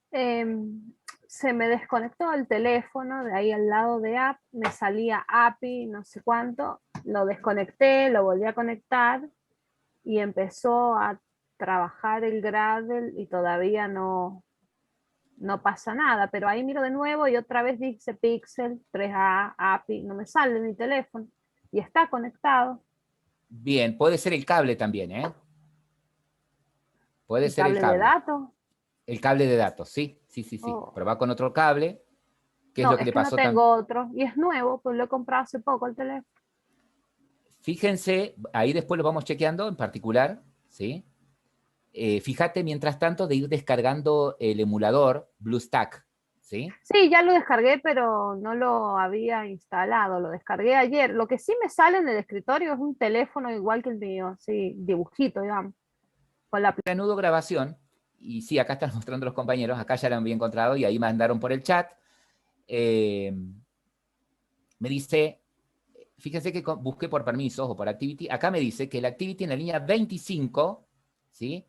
se me desconectó el teléfono de ahí al lado de app, me salía API, no sé cuánto, lo desconecté, lo volví a conectar y empezó a trabajar el Gradle y todavía no pasa nada, pero ahí miro de nuevo y otra vez dice Pixel, 3A, API, no me sale mi teléfono y está conectado. Bien, puede ser el cable también, ¿eh? Puede ¿El ser el cable de cable. datos? El cable de datos, sí. Oh. Probá con otro cable. ¿Qué es No, lo que es le que no pasó tengo otro y es nuevo, pues lo he comprado hace poco el teléfono. Fíjense, ahí después lo vamos chequeando en particular, ¿sí? Fíjate, mientras tanto, de ir descargando el emulador BlueStack, ¿sí? Sí, ya lo descargué, pero no lo había instalado, lo descargué ayer. Lo que sí me sale en el escritorio es un teléfono igual que el mío, sí, dibujito, digamos, con la... Nudo grabación, y sí, acá están mostrando los compañeros, acá ya lo había encontrado y ahí mandaron por el chat. Me dice, fíjense que busqué por permisos o por activity, acá me dice que el activity en la línea 25, ¿sí?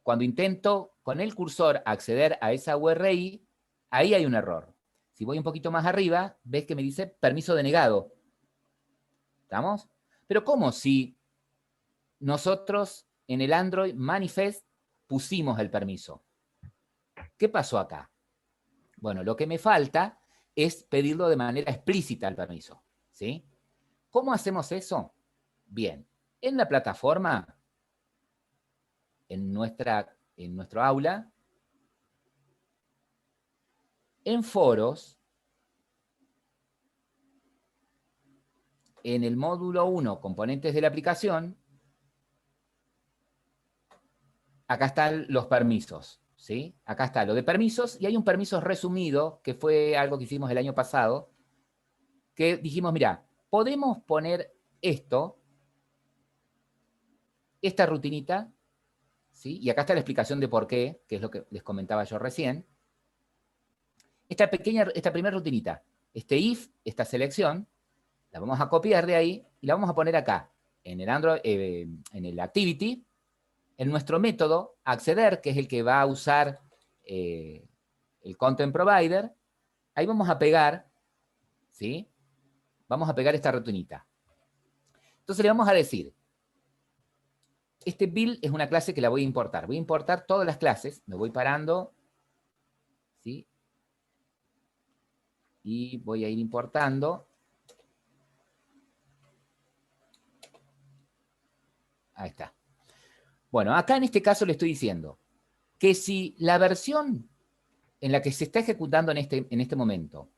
Cuando intento con el cursor acceder a esa URI, ahí hay un error. Si voy un poquito más arriba, ves que me dice permiso denegado. ¿Estamos? Pero ¿cómo si nosotros en el Android Manifest pusimos el permiso? ¿Qué pasó acá? Bueno, lo que me falta es pedirlo de manera explícita el permiso, ¿sí? ¿Cómo hacemos eso? Bien, en la plataforma, en nuestro aula, en foros, en el módulo 1, componentes de la aplicación, acá están los permisos, ¿sí? Acá está lo de permisos y hay un permiso resumido, que fue algo que hicimos el año pasado, que dijimos, mira, podemos poner esta rutinita, ¿sí? Y acá está la explicación de por qué, que es lo que les comentaba yo recién. Esta primera rutinita, este if, esta selección, la vamos a copiar de ahí y la vamos a poner acá, en el Android, en el activity, en nuestro método acceder, que es el que va a usar el content provider. Ahí vamos a pegar, ¿sí? Vamos a pegar esta rutinita. Entonces le vamos a decir, este build es una clase que la voy a importar. Voy a importar todas las clases, me voy parando, ¿sí? Y voy a ir importando. Ahí está. Bueno, acá en este caso le estoy diciendo que si la versión en la que se está ejecutando en este momento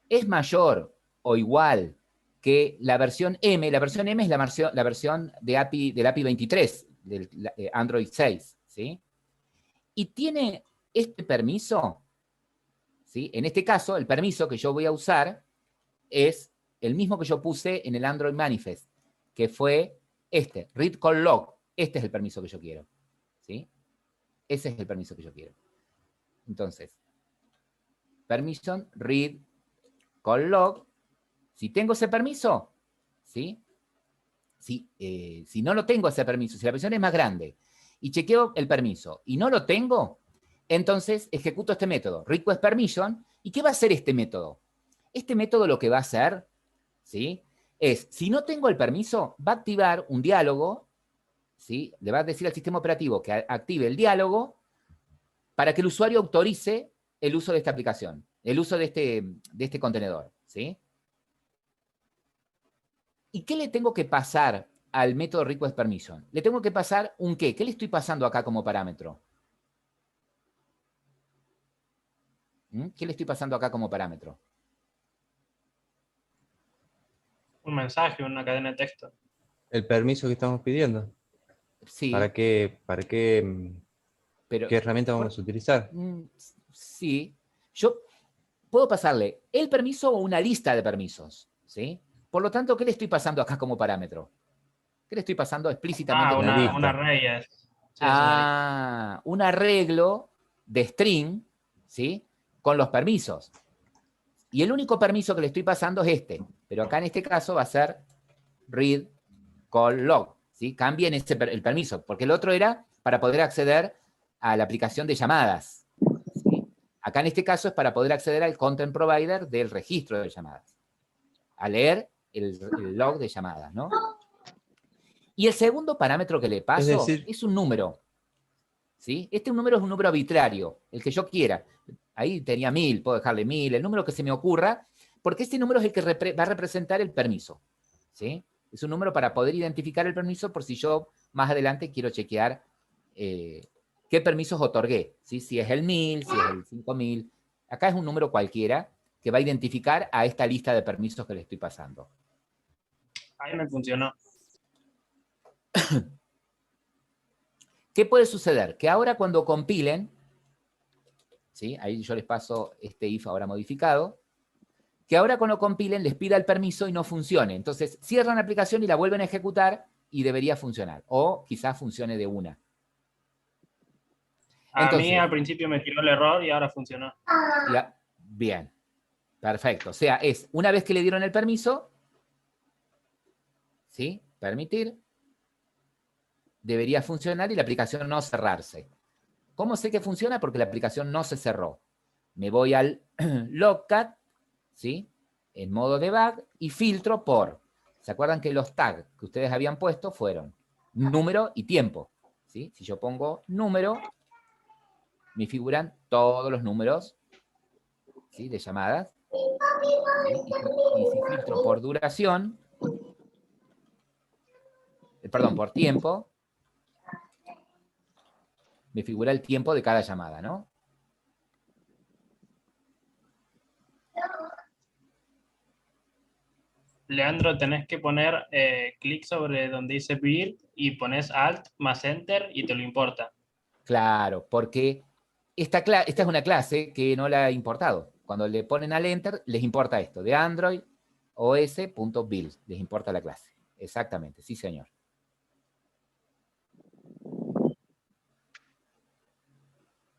es mayor o igual que la versión M es la versión de del API 23, del Android 6, ¿sí? Y tiene este permiso, ¿sí? En este caso, el permiso que yo voy a usar es el mismo que yo puse en el Android Manifest, que fue read call log. Este es el permiso que yo quiero, ¿sí? Ese es el permiso que yo quiero. Entonces, permission read call log. Si tengo ese permiso, ¿sí? Si no lo tengo ese permiso, si la versión es más grande y chequeo el permiso y no lo tengo, entonces ejecuto este método, request permission. ¿Y qué va a hacer este método? Este método lo que va a hacer, ¿sí? Es, si no tengo el permiso, va a activar un diálogo, ¿sí? Le va a decir al sistema operativo que active el diálogo para que el usuario autorice el uso de esta aplicación, el uso de este contenedor, ¿sí? ¿Y qué le tengo que pasar al método request permission? Le tengo que pasar un qué. ¿Qué le estoy pasando acá como parámetro? ¿Qué le estoy pasando acá como parámetro? Un mensaje, una cadena de texto. El permiso que estamos pidiendo. Sí, ¿Qué pero herramienta vamos a utilizar? sí. Yo puedo pasarle el permiso o una lista de permisos, ¿sí? Por lo tanto, ¿qué le estoy pasando acá como parámetro? ¿Qué le estoy pasando explícitamente como una parámetro? lista. Un array es. Sí, es una lista. Un arreglo de string, ¿sí? Con los permisos. Y el único permiso que le estoy pasando es este. Pero acá en este caso va a ser read call log, ¿sí? Cambien el permiso, porque el otro era para poder acceder a la aplicación de llamadas, ¿sí? Acá en este caso es para poder acceder al content provider del registro de llamadas, a leer el log de llamadas, ¿no? Y el segundo parámetro que le paso es un número, ¿sí? Este número es un número arbitrario, el que yo quiera. Ahí tenía 1000, puedo dejarle 1000, el número que se me ocurra, porque este número es el que va a representar el permiso, ¿sí? Es un número para poder identificar el permiso por si yo más adelante quiero chequear qué permisos otorgué, ¿sí? Si es el 1000, si es el 5000. Acá es un número cualquiera que va a identificar a esta lista de permisos que le estoy pasando. Ahí me funcionó. ¿Qué puede suceder? Que ahora cuando compilen, ¿sí? Ahí yo les paso este if ahora modificado, que ahora cuando compilen les pida el permiso y no funcione. Entonces cierran la aplicación y la vuelven a ejecutar y debería funcionar. O quizás funcione de una. A mí al principio me tiró el error y ahora funcionó. Bien, perfecto. O sea, es una vez que le dieron el permiso, ¿sí? Permitir, debería funcionar y la aplicación no cerrarse. ¿Cómo sé que funciona? Porque la aplicación no se cerró. Me voy al logcat, ¿sí? En modo debug y filtro por. ¿Se acuerdan que los tags que ustedes habían puesto fueron número y tiempo? ¿Sí? Si yo pongo número, me figuran todos los números, ¿sí? De llamadas. ¿Sí? Y si filtro por duración, perdón, por tiempo, me figura el tiempo de cada llamada, ¿no? Leandro, tenés que poner clic sobre donde dice build y pones alt más enter y te lo importa. Claro, porque esta es una clase que no la he importado. Cuando le ponen al enter, les importa esto, de Android os.build, les importa la clase. Exactamente, sí señor.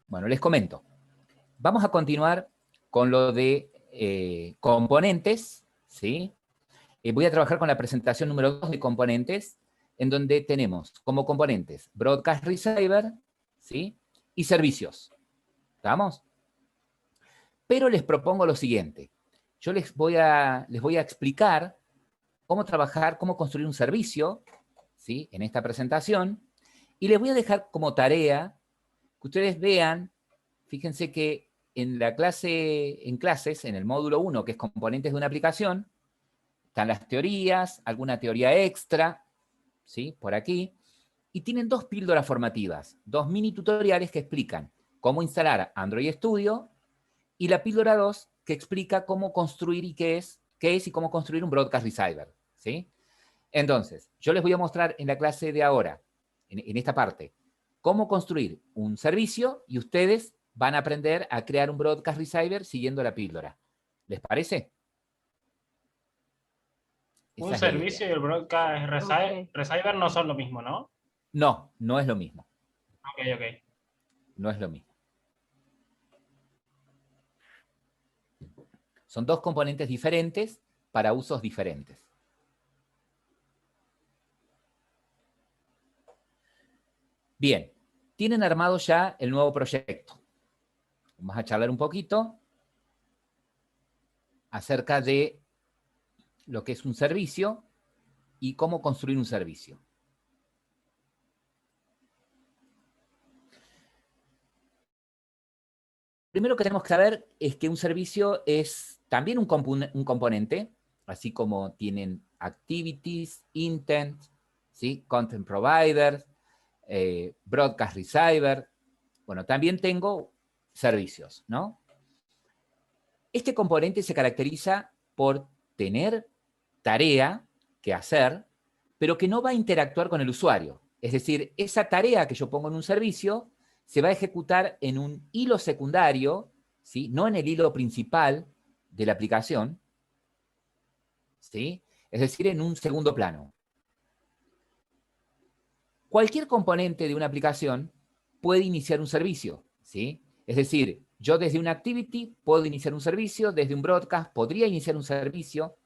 Bueno, les comento. Vamos a continuar con lo de componentes, ¿sí? Voy a trabajar con la presentación número 2 de componentes, en donde tenemos como componentes Broadcast Receiver, ¿sí? Y servicios. ¿Estamos? Pero les propongo lo siguiente. Yo les voy a explicar cómo trabajar, cómo construir un servicio, ¿sí? En esta presentación. Y les voy a dejar como tarea que ustedes vean, fíjense que en la clase, en clases, en el módulo 1, que es componentes de una aplicación, están las teorías, alguna teoría extra, ¿sí? Por aquí. Y tienen 2 píldoras formativas, 2 mini tutoriales que explican cómo instalar Android Studio y la píldora 2 que explica cómo construir y qué es y cómo construir un Broadcast Receiver, ¿sí? Entonces, yo les voy a mostrar en la clase de ahora, en esta parte, cómo construir un servicio y ustedes van a aprender a crear un Broadcast Receiver siguiendo la píldora. ¿Les parece? Un servicio y el broadcast receiver no son lo mismo, ¿no? No, no es lo mismo. Ok, ok. No es lo mismo. Son 2 componentes diferentes para usos diferentes. Bien, tienen armado ya el nuevo proyecto. Vamos a charlar un poquito acerca de lo que es un servicio y cómo construir un servicio. primero que tenemos que saber es que un servicio es también un componente, así como tienen activities, intent, ¿sí? Content provider, broadcast receiver. Bueno, también tengo servicios, ¿no? Este componente se caracteriza por tener tarea que hacer, pero que no va a interactuar con el usuario. Es decir, esa tarea que yo pongo en un servicio se va a ejecutar en un hilo secundario, ¿sí? No en el hilo principal de la aplicación, ¿sí? Es decir, en un segundo plano. Cualquier componente de una aplicación puede iniciar un servicio, ¿sí? Es decir, yo desde una activity puedo iniciar un servicio, desde un broadcast podría iniciar un servicio.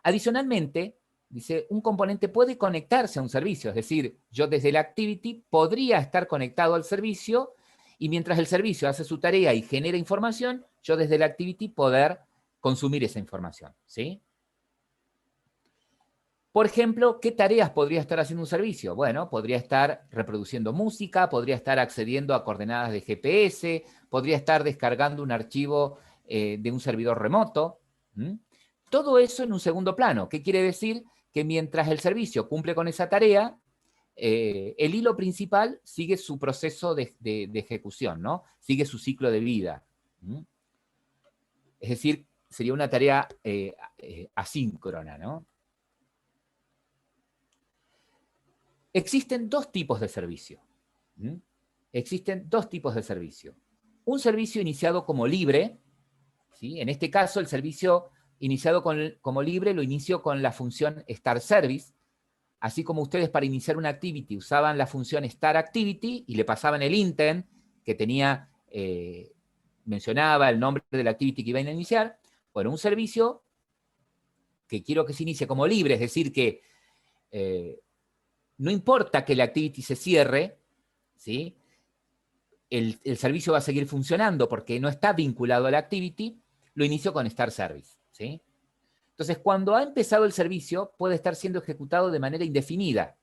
Adicionalmente, dice, un componente puede conectarse a un servicio, es decir, yo desde la activity podría estar conectado al servicio y mientras el servicio hace su tarea y genera información, yo desde la activity poder consumir esa información, ¿sí? Por ejemplo, ¿qué tareas podría estar haciendo un servicio? Bueno, podría estar reproduciendo música, podría estar accediendo a coordenadas de GPS, podría estar descargando un archivo de un servidor remoto. ¿Mm? Todo eso en un segundo plano. ¿Qué quiere decir? Que mientras el servicio cumple con esa tarea, el hilo principal sigue su proceso de ejecución, ¿no? Sigue su ciclo de vida. ¿Mm? Es decir, sería una tarea asíncrona, ¿no? Existen dos tipos de servicio. ¿Mm? Existen dos tipos de servicio. Un servicio iniciado como libre, ¿sí? En este caso el servicio iniciado como libre lo inicio con la función start service, así como ustedes para iniciar una activity usaban la función start activity y le pasaban el intent que tenía, mencionaba el nombre de la activity que iban a iniciar. Bueno, un servicio que quiero que se inicie como libre, es decir, que no importa que la activity se cierre, ¿sí? El servicio va a seguir funcionando porque no está vinculado a la activity, lo inicio con Start Service, ¿sí? Entonces, cuando ha empezado el servicio, puede estar siendo ejecutado de manera indefinida,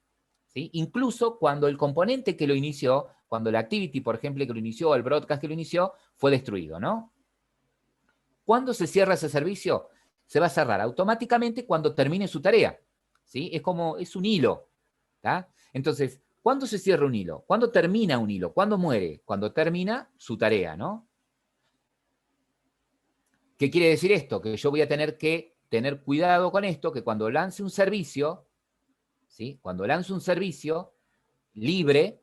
¿sí? Incluso cuando el componente que lo inició, cuando la activity, por ejemplo, que lo inició, o el broadcast que lo inició, fue destruido, ¿no? ¿Cuándo se cierra ese servicio? Se va a cerrar automáticamente cuando termine su tarea, ¿sí? Es un hilo, ¿tá? Entonces, ¿cuándo se cierra un hilo? ¿Cuándo termina un hilo? ¿Cuándo muere? Cuando termina su tarea, ¿no? ¿Qué quiere decir esto? Que yo voy a tener que tener cuidado con esto, que cuando lance un servicio, ¿sí? Cuando lance un servicio libre,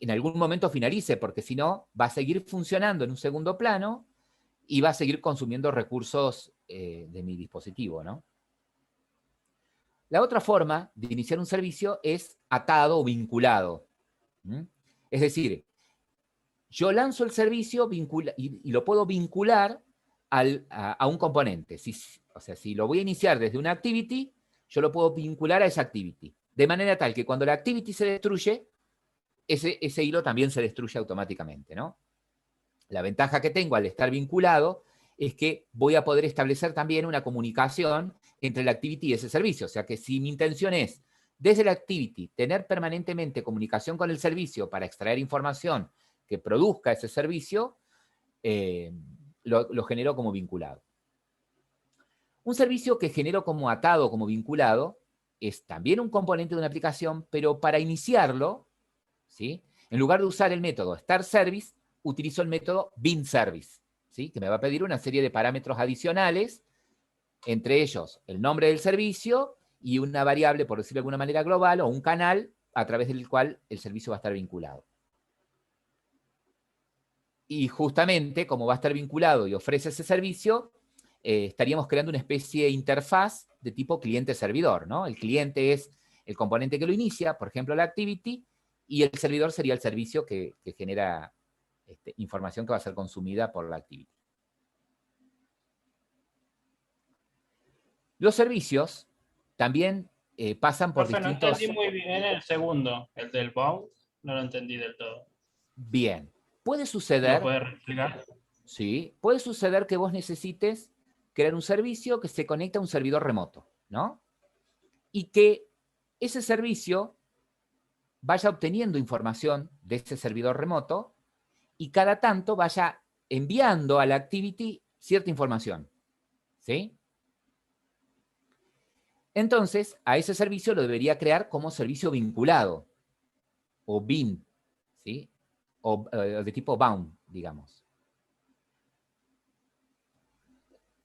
en algún momento finalice, porque si no, va a seguir funcionando en un segundo plano y va a seguir consumiendo recursos de mi dispositivo, ¿no? La otra forma de iniciar un servicio es atado o vinculado. ¿Mm? Es decir, yo lanzo el servicio y lo puedo vincular a un componente. O sea, si lo voy a iniciar desde una activity, yo lo puedo vincular a esa activity. De manera tal que cuando la activity se destruye, ese hilo también se destruye automáticamente, ¿no? La ventaja que tengo al estar vinculado es que voy a poder establecer también una comunicación entre la activity y ese servicio. O sea que si mi intención es, desde la activity, tener permanentemente comunicación con el servicio para extraer información que produzca ese servicio, lo genero como vinculado. Un servicio que genero como atado, como vinculado, es también un componente de una aplicación, pero para iniciarlo, ¿sí? En lugar de usar el método start service, utilizo el método bin service, ¿sí? Que me va a pedir una serie de parámetros adicionales, entre ellos el nombre del servicio y una variable, por decirlo de alguna manera global, o un canal a través del cual el servicio va a estar vinculado. Y justamente, como va a estar vinculado y ofrece ese servicio, estaríamos creando una especie de interfaz de tipo cliente-servidor, ¿no? El cliente es el componente que lo inicia, por ejemplo, la activity, y el servidor sería el servicio que genera información que va a ser consumida por la activity. Los servicios también pasan por Profe, distintos... no entendí muy bien el segundo, el del bound, no lo entendí del todo. Bien. Puede ¿Lo suceder... puedes explicar? Sí, puede suceder que vos necesites crear un servicio que se conecte a un servidor remoto, ¿no? Y que ese servicio vaya obteniendo información de ese servidor remoto y cada tanto vaya enviando a la activity cierta información. ¿Sí? Entonces, a ese servicio lo debería crear como servicio vinculado, o bin, ¿sí? O de tipo bound, digamos.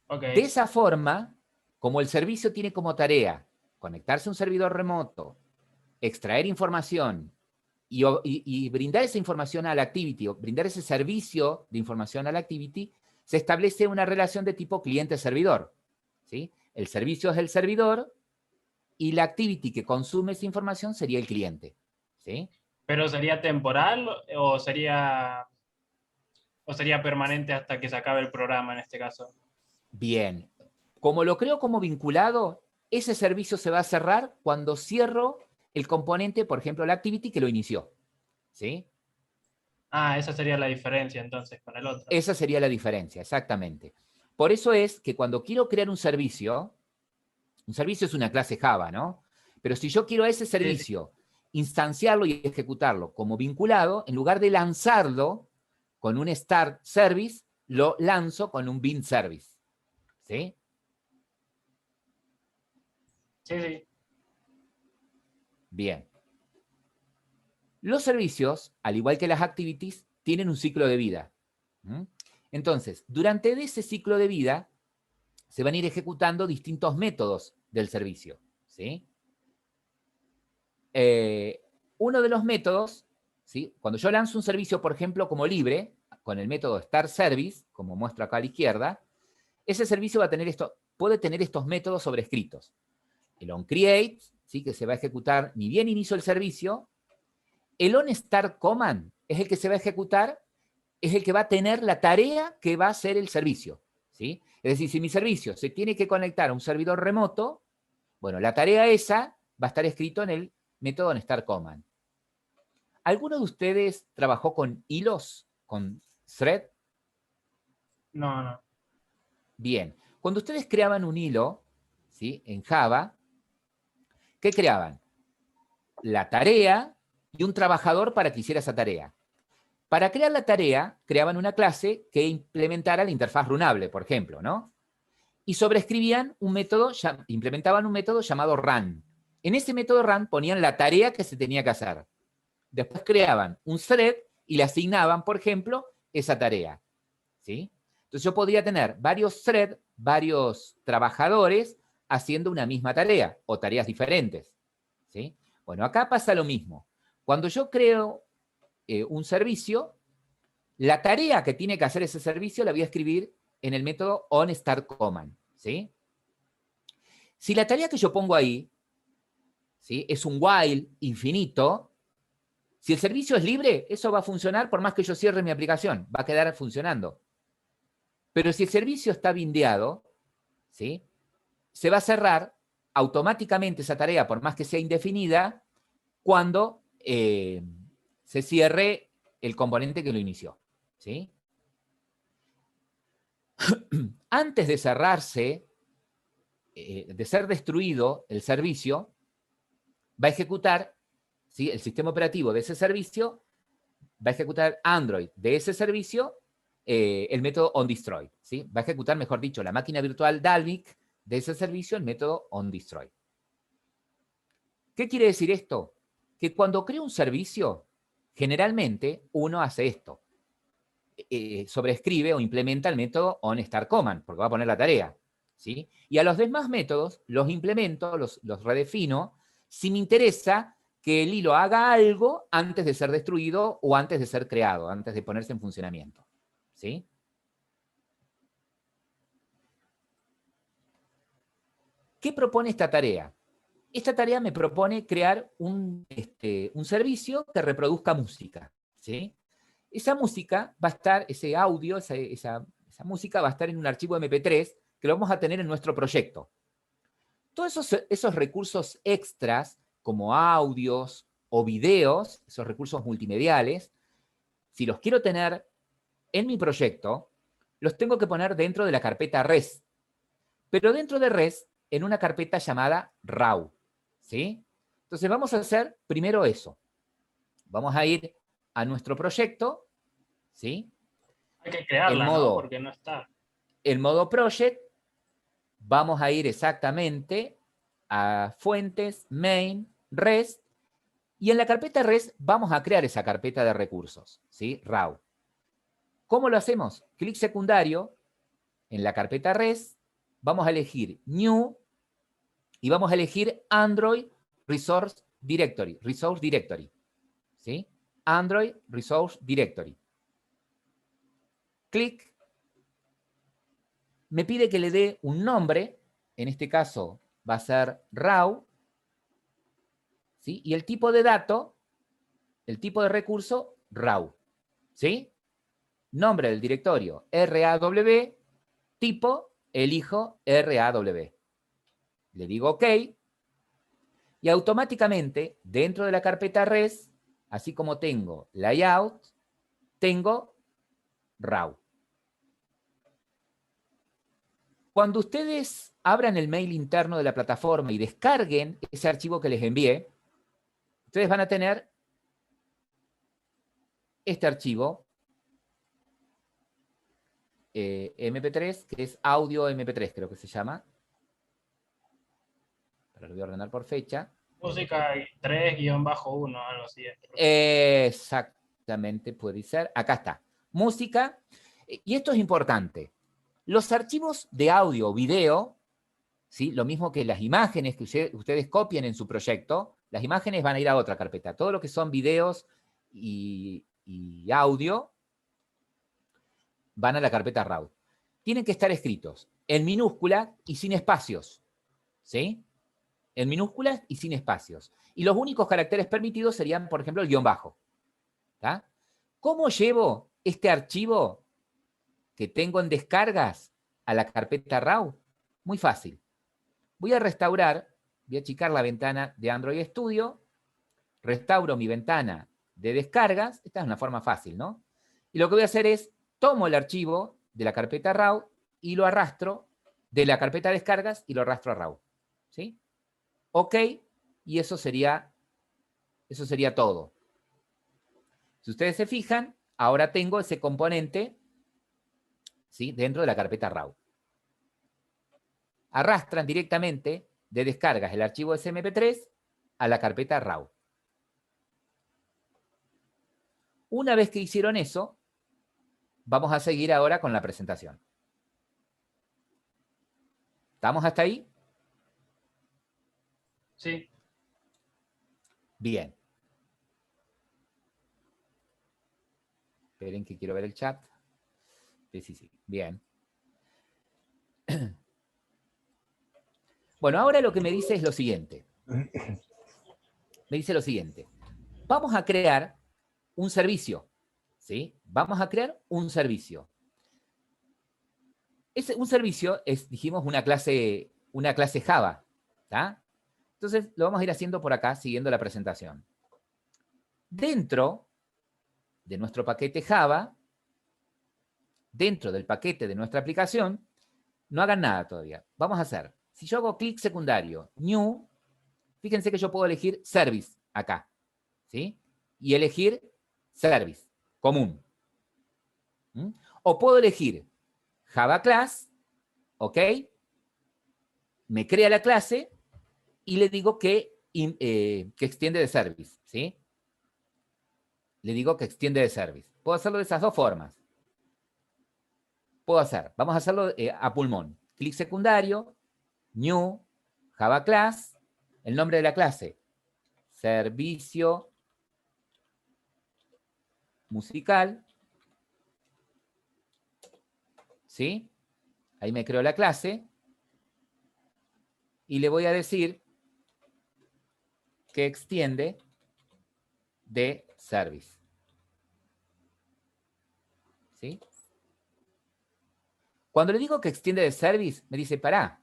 Ok. De esa forma, como el servicio tiene como tarea conectarse a un servidor remoto, extraer información y brindar esa información a la activity, o brindar ese servicio de información a la activity, se establece una relación de tipo cliente-servidor. ¿Sí? El servicio es el servidor y la activity que consume esa información sería el cliente. ¿Sí? ¿Pero sería temporal o sería permanente hasta que se acabe el programa en este caso? Bien. Como lo creo como vinculado, ese servicio se va a cerrar cuando cierro el componente, por ejemplo, la activity que lo inició. ¿Sí? Ah, esa sería la diferencia entonces con el otro. Esa sería la diferencia, exactamente. Por eso es que cuando quiero crear un servicio es una clase Java, ¿no? Pero si yo quiero a ese servicio instanciarlo y ejecutarlo como vinculado, en lugar de lanzarlo con un start service, lo lanzo con un bin service. ¿Sí? Sí, sí. Bien. Los servicios, al igual que las activities, tienen un ciclo de vida. ¿Mm? Entonces, durante ese ciclo de vida, se van a ir ejecutando distintos métodos del servicio. ¿Sí? Uno de los métodos, ¿sí? Cuando yo lanzo un servicio, por ejemplo, como libre, con el método start service, como muestro acá a la izquierda, ese servicio puede tener estos métodos sobrescritos. El onCreate, ¿sí? Que se va a ejecutar ni bien inicio el servicio. El onStartCommand es el que se va a ejecutar, es el que va a tener la tarea que va a hacer el servicio. ¿Sí? Es decir, si mi servicio se tiene que conectar a un servidor remoto, bueno, la tarea esa va a estar escrito en el método onStartCommand. ¿Alguno de ustedes trabajó con hilos, con thread? No, no. Bien. Cuando ustedes creaban un hilo, ¿sí? En Java, ¿qué creaban? La tarea y un trabajador para que hiciera esa tarea. Para crear la tarea, creaban una clase que implementara la interfaz runable, por ejemplo, ¿no? Y sobrescribían un método, implementaban un método llamado run. En ese método run ponían la tarea que se tenía que hacer. Después creaban un thread y le asignaban, por ejemplo, esa tarea. ¿Sí? Entonces yo podría tener varios threads, varios trabajadores haciendo una misma tarea o tareas diferentes. ¿Sí? Bueno, acá pasa lo mismo. Cuando yo creo un servicio, la tarea que tiene que hacer ese servicio la voy a escribir en el método onStartCommand. ¿Sí? Si la tarea que yo pongo ahí, ¿sí? Es un while infinito, si el servicio es libre, eso va a funcionar por más que yo cierre mi aplicación, va a quedar funcionando. Pero si el servicio está bindeado, ¿sí? Se va a cerrar automáticamente esa tarea, por más que sea indefinida, cuando se cierre el componente que lo inició. ¿Sí? Antes de cerrarse, de ser destruido el servicio, va a ejecutar, ¿sí? El sistema operativo de ese servicio, va a ejecutar Android de ese servicio, el método onDestroy. ¿Sí? Va a ejecutar, mejor dicho, la máquina virtual Dalvik de ese servicio, el método onDestroy. ¿Qué quiere decir esto? Que cuando creo un servicio, generalmente uno hace esto. Sobrescribe o implementa el método onStartCommand, porque va a poner la tarea. ¿Sí? Y a los demás métodos los implemento, los redefino, si me interesa que el hilo haga algo antes de ser destruido o antes de ser creado, antes de ponerse en funcionamiento. ¿Sí? ¿Qué propone esta tarea? Esta tarea me propone crear un servicio que reproduzca música. ¿Sí? Esa música va a estar, ese audio, esa música va a estar en un archivo MP3 que lo vamos a tener en nuestro proyecto. Todos esos recursos extras, como audios o videos, esos recursos multimediales, si los quiero tener en mi proyecto, los tengo que poner dentro de la carpeta res. Pero dentro de res, en una carpeta llamada RAW. ¿Sí? Entonces vamos a hacer primero eso. Vamos a ir a nuestro proyecto. ¿Sí? Hay que crearla, ¿no? modo- Porque no está. el modo project, vamos a ir exactamente a fuentes, main, REST, y en la carpeta REST vamos a crear esa carpeta de recursos, ¿sí? RAW. ¿Cómo lo hacemos? Clic secundario, en la carpeta REST, vamos a elegir New, y vamos a elegir Android Resource Directory, ¿sí? Android Resource Directory. Clic. Me pide que le dé un nombre, en este caso va a ser RAW, ¿sí? Y el tipo de dato, el tipo de recurso, RAW, ¿sí? Nombre del directorio, RAW, tipo, elijo RAW. Le digo OK, y automáticamente, dentro de la carpeta res, así como tengo layout, tengo RAW. Cuando ustedes abran el mail interno de la plataforma y descarguen ese archivo que les envié, ustedes van a tener este archivo MP3, que es audio MP3, creo que se llama. Pero lo voy a ordenar por fecha. Música 3-1, algo así. Exactamente, puede ser. Acá está. Música. Y esto es importante. Los archivos de audio o video, ¿sí? Lo mismo que las imágenes que ustedes copien en su proyecto, las imágenes van a ir a otra carpeta. Todo lo que son videos y audio van a la carpeta RAW. Tienen que estar escritos en minúscula y sin espacios, ¿sí? En minúsculas y sin espacios. Y los únicos caracteres permitidos serían, por ejemplo, el guión bajo. ¿Tá? ¿Cómo llevo este archivo que tengo en descargas a la carpeta RAW? Muy fácil. Voy a restaurar, voy a achicar la ventana de Android Studio, restauro mi ventana de descargas. Esta es una forma fácil, ¿no? Y lo que voy a hacer es, tomo el archivo de la carpeta RAW y lo arrastro de la carpeta de descargas y lo arrastro a RAW. ¿Sí? OK, y eso sería todo. Si ustedes se fijan, ahora tengo ese componente, ¿sí? Dentro de la carpeta RAW. Arrastran directamente de descargas el archivo SMP3 a la carpeta RAW. Una vez que hicieron eso, vamos a seguir ahora con la presentación. ¿Estamos hasta ahí? Sí. Bien. Esperen que quiero ver el chat. Sí. Bien. Bueno, ahora lo que me dice es lo siguiente. Me dice lo siguiente. Vamos a crear un servicio. ¿Sí? Vamos a crear un servicio. Un servicio es, dijimos, una clase Java. ¿Tá? Entonces, lo vamos a ir haciendo por acá, siguiendo la presentación. Dentro de nuestro paquete Java, dentro del paquete de nuestra aplicación, no hagan nada todavía. Vamos a hacer, si yo hago clic secundario, New, fíjense que yo puedo elegir Service acá, ¿sí? Y elegir Service, común. ¿Mm? O puedo elegir Java Class, ¿ok? Me crea la clase y le digo que extiende de Service, ¿sí? Le digo que extiende de Service. Puedo hacerlo de esas dos formas. Vamos a hacerlo a pulmón. Clic secundario, New, Java Class, el nombre de la clase, Servicio Musical, ¿sí? Ahí me creo la clase y le voy a decir que extiende de Service, ¿sí? Cuando le digo que extiende de Service, me dice, pará,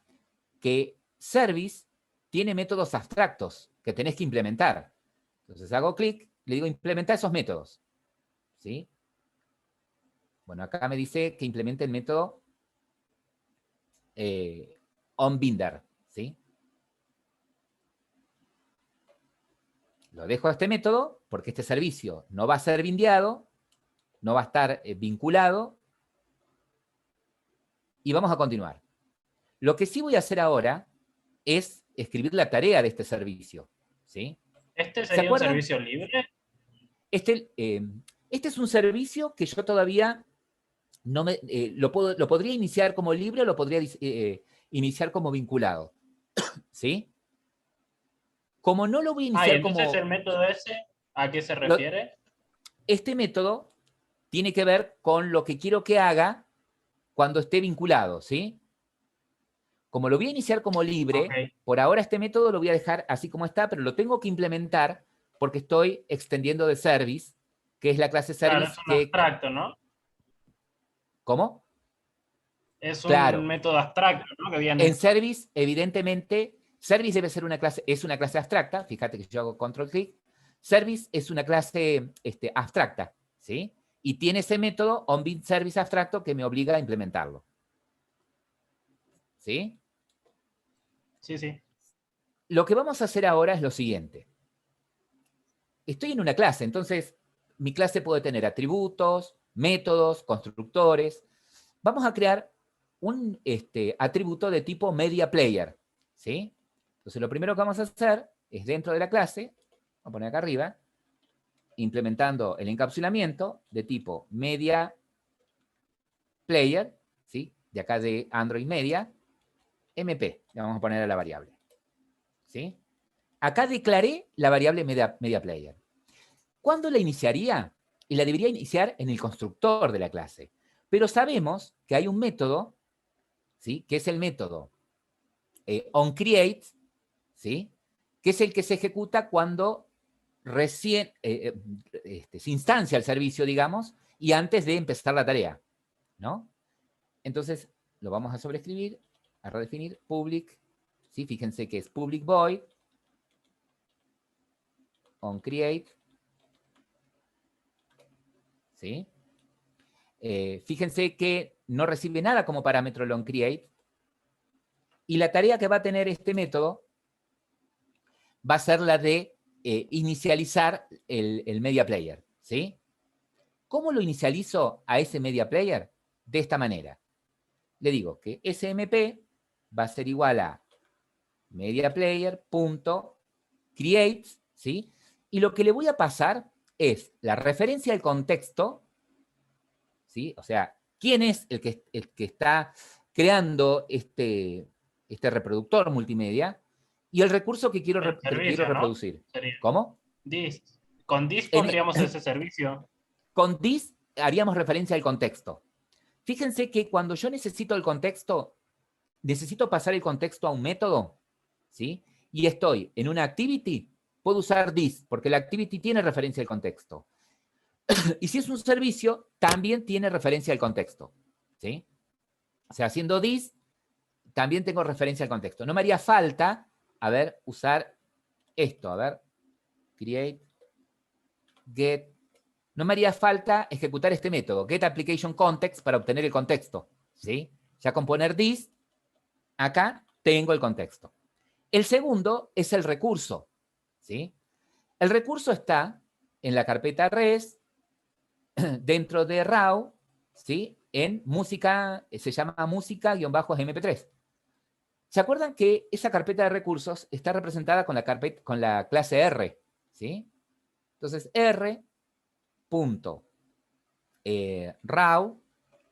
que Service tiene métodos abstractos que tenés que implementar. Entonces hago clic, le digo implementar esos métodos. ¿Sí? Bueno, acá me dice que implemente el método onBinder. ¿Sí? Lo dejo a este método porque este servicio no va a ser bindeado, no va a estar vinculado y vamos a continuar. Lo que sí voy a hacer ahora es escribir la tarea de este servicio, ¿sí? ¿Este ¿Se sería un acuerdan? servicio libre? Este es un servicio que yo todavía no lo podría iniciar como libre o lo podría iniciar como vinculado, ¿sí? Como no lo voy a iniciar entonces como... el método ese, ¿a qué se refiere? Este método tiene que ver con lo que quiero que haga cuando esté vinculado, ¿sí? Como lo voy a iniciar como libre, Ok. por ahora este método lo voy a dejar así como está, pero lo tengo que implementar porque estoy extendiendo de service, que es la clase Claro, service es un que... abstracto, ¿no? ¿Cómo? Es un Claro. método abstracto, ¿no? Que En viene. service, evidentemente, service debe ser una clase, es una clase abstracta, fíjate que yo hago control clic, service es una clase abstracta, ¿sí? Y tiene ese método onBit service abstracto que me obliga a implementarlo. ¿Sí? Sí, sí. Lo que vamos a hacer ahora es lo siguiente. Estoy en una clase, entonces mi clase puede tener atributos, métodos, constructores. Vamos a crear un atributo de tipo media player, ¿sí? Entonces lo primero que vamos a hacer es dentro de la clase, vamos a poner acá arriba, implementando el encapsulamiento de tipo media player, ¿sí? De acá de Android Media, MP, le vamos a poner a la variable, ¿sí? Acá declaré la variable media player. ¿Cuándo la iniciaría? Y la debería iniciar en el constructor de la clase. Pero sabemos que hay un método, ¿sí? Que es el método onCreate, ¿sí? Que es el que se ejecuta cuando recién se instancia el servicio, digamos, y antes de empezar la tarea, ¿no? Entonces, lo vamos a sobreescribir, a redefinir, public, ¿sí? Fíjense que es public void, onCreate, ¿sí? Fíjense que no recibe nada como parámetro el onCreate, y la tarea que va a tener este método va a ser la de inicializar el media player, ¿sí? ¿Cómo lo inicializo a ese media player? De esta manera. Le digo que SMP va a ser igual a mediaplayer.create, ¿sí? Y lo que le voy a pasar es la referencia al contexto, ¿sí? O sea, ¿quién es el que está creando este reproductor multimedia? Y el recurso que quiero, El que quiero servicio, ¿no? reproducir. Sería. ¿Cómo? Dis. Con dis En- pondríamos ese servicio. con this haríamos referencia al contexto. Fíjense que cuando yo necesito el contexto, necesito pasar el contexto a un método, ¿sí? Y estoy en una activity, puedo usar this, porque la activity tiene referencia al contexto. Y si es un servicio, también tiene referencia al contexto, ¿sí? O sea, haciendo this, también tengo referencia al contexto. No me haría falta, a ver, usar esto, a ver, create, get. No me haría falta ejecutar este método, getApplicationContext, para obtener el contexto, ¿sí? Ya con poner this, acá tengo el contexto. El segundo es el recurso, ¿sí? El recurso está en la carpeta res, dentro de RAW, ¿sí? En música, se llama música-mp3. ¿Se acuerdan que esa carpeta de recursos está representada con la clase R, ¿sí? Entonces, RAW,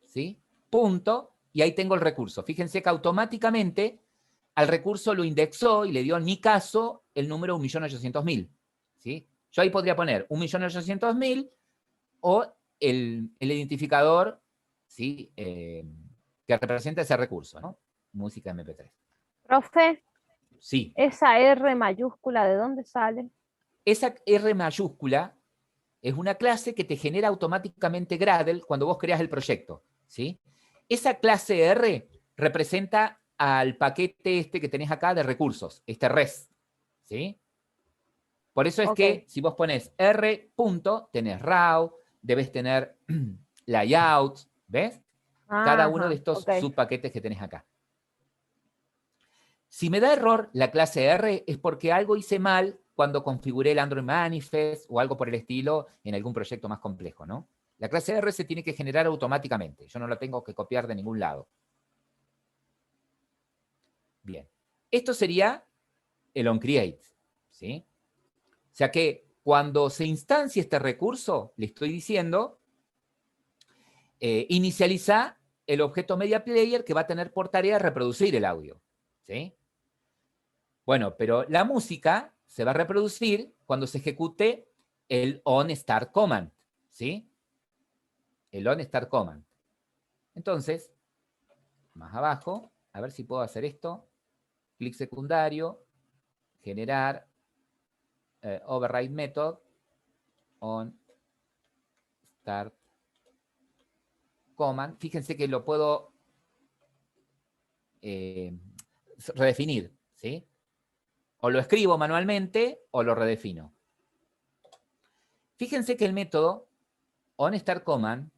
¿sí? Punto, y ahí tengo el recurso. Fíjense que automáticamente al recurso lo indexó y le dio, en mi caso, el número 1.800.000, ¿sí? Yo ahí podría poner 1.800.000 o el identificador, ¿sí? Que representa ese recurso, ¿no? Música MP3. Profe, Sí, esa R mayúscula, ¿de dónde sale? esa R mayúscula es una clase que te genera automáticamente Gradle cuando vos creas el proyecto, ¿sí? Esa clase R representa al paquete este que tenés acá de recursos, este res, ¿sí? Por eso es Ok. que si vos pones R punto, tenés RAW, debes tener layout, ¿ves? Cada uno de Ajá, estos ok. subpaquetes que tenés acá. Si me da error la clase R es porque algo hice mal cuando configuré el Android Manifest o algo por el estilo en algún proyecto más complejo, ¿no? La clase R se tiene que generar automáticamente. Yo no la tengo que copiar de ningún lado. Bien. Esto sería el onCreate, ¿sí? O sea que cuando se instancia este recurso, le estoy diciendo, inicializa el objeto Media Player que va a tener por tarea reproducir el audio, ¿sí? Bueno, pero la música se va a reproducir cuando se ejecute el onStart command, ¿sí? El onStart command. Entonces, más abajo, a ver si puedo hacer esto. Clic secundario, generar override method on start command. Fíjense que lo puedo redefinir, ¿sí? O lo escribo manualmente o lo redefino. Fíjense que el método onStartCommand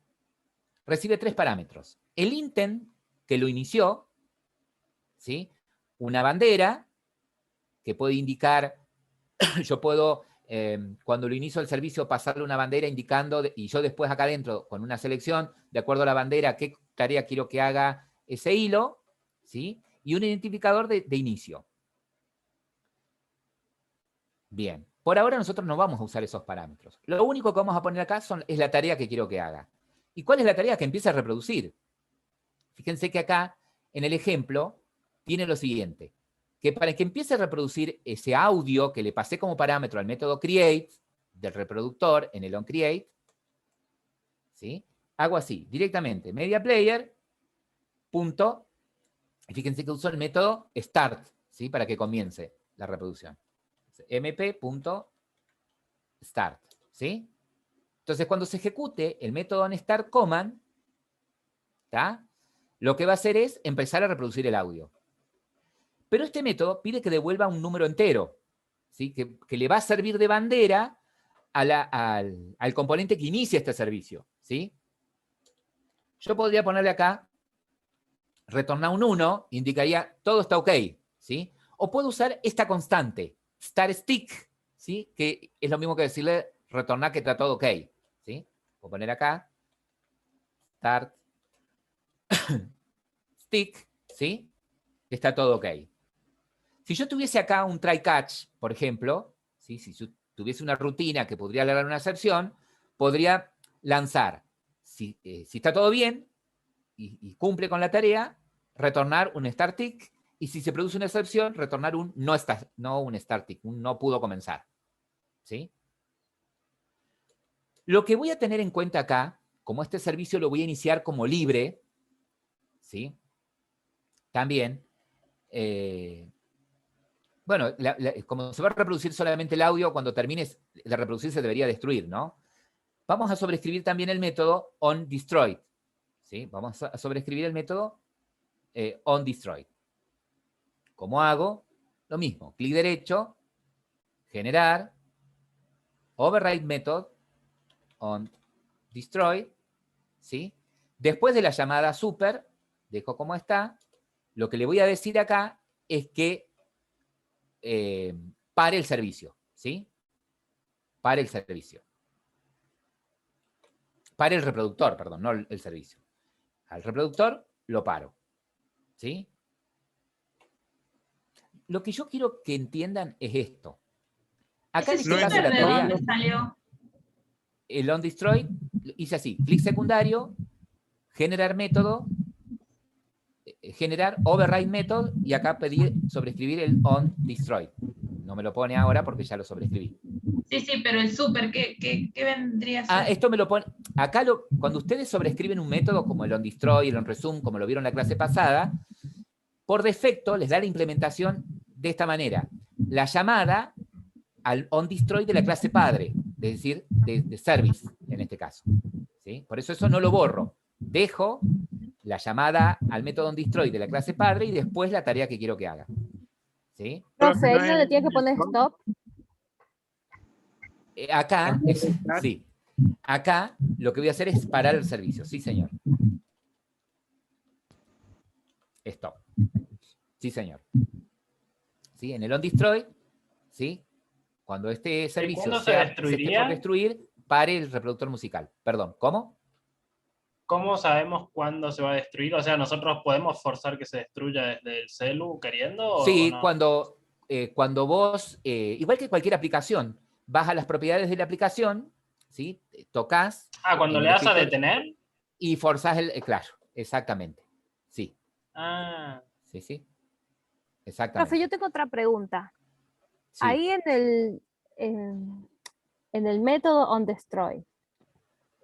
recibe 3 parámetros. El intent, que lo inició, ¿sí? Una bandera, que puede indicar, yo puedo, cuando lo inicio el servicio, pasarle una bandera indicando, y yo después acá adentro, con una selección, de acuerdo a la bandera, qué tarea quiero que haga ese hilo, ¿sí? Y un identificador de inicio. Bien, por ahora nosotros no vamos a usar esos parámetros. Lo único que vamos a poner acá es la tarea que quiero que haga. ¿Y cuál es la tarea? Que empiece a reproducir. Fíjense que acá, en el ejemplo, tiene lo siguiente, que para que empiece a reproducir ese audio que le pasé como parámetro al método create del reproductor en el onCreate, ¿sí? Hago así, directamente, media player, punto, y fíjense que uso el método start, ¿sí? Para que comience la reproducción. mp.start, ¿sí? Entonces, cuando se ejecute el método onStartCommand, ¿tá? Lo que va a hacer es empezar a reproducir el audio. Pero este método pide que devuelva un número entero, ¿sí? Que le va a servir de bandera al componente que inicia este servicio, ¿sí? Yo podría ponerle acá, retornar un 1, indicaría todo está ok, ¿sí? O puedo usar esta constante, startStick, ¿sí? Que es lo mismo que decirle retornar que está todo ok, ¿sí? Voy a poner acá, start stick, ¿sí? Que está todo ok. Si yo tuviese acá un try catch, por ejemplo, ¿sí? Si yo tuviese una rutina que podría lograr una excepción, podría lanzar, si está todo bien y cumple con la tarea, retornar un start tick, y si se produce una excepción, retornar un no un start tick, un no pudo comenzar, ¿sí? Lo que voy a tener en cuenta acá, como este servicio lo voy a iniciar como libre, ¿sí? También, bueno, como se va a reproducir solamente el audio, cuando termine de reproducir se debería destruir, ¿no? Vamos a sobreescribir también el método onDestroy, ¿sí? Vamos a sobreescribir el método onDestroy. ¿Cómo hago? Lo mismo, clic derecho, generar, override method onDestroy, ¿sí? Después de la llamada super, dejo como está. Lo que le voy a decir acá es que pare el servicio, ¿sí? Pare el servicio. Pare el reproductor, perdón, no el servicio. Al reproductor lo paro, ¿sí? Lo que yo quiero que entiendan es esto. Acá en este caso la ¿De tarea, dónde salió? el onDestroy, hice así, clic secundario, generar método, generar override method, y acá pedí sobreescribir el onDestroy. No me lo pone ahora porque ya lo sobreescribí. Sí, sí, pero el super, ¿qué vendría a ser? Ah, esto me lo pone. Acá, cuando ustedes sobreescriben un método como el onDestroy, el onResume, como lo vieron en la clase pasada, por defecto les da la implementación de esta manera. La llamada al onDestroy de la clase padre, es decir, de service, en este caso, ¿sí? Por eso no lo borro. Dejo la llamada al método onDestroy de la clase padre y después la tarea que quiero que haga, ¿sí? Profe, ¿ahí no le tiene que poner stop? Acá, sí. Acá lo que voy a hacer es parar el servicio. Sí, señor. Stop. Sí, señor. ¿Sí? En el onDestroy, ¿sí? Cuando este servicio cuándo se esté destruiría? por destruir, pare el reproductor musical. Perdón, ¿cómo? ¿cómo sabemos cuándo se va a destruir? O sea, ¿nosotros podemos forzar que se destruya desde el celu queriendo o Sí, no? cuando vos, igual que cualquier aplicación, vas a las propiedades de la aplicación, ¿sí? Tocas Cuando en le el das a efecto detener. y forzás claro, exactamente. Sí, Ah, sí, sí, Profe, exactamente. yo tengo otra pregunta. Sí. Ahí en el método onDestroy,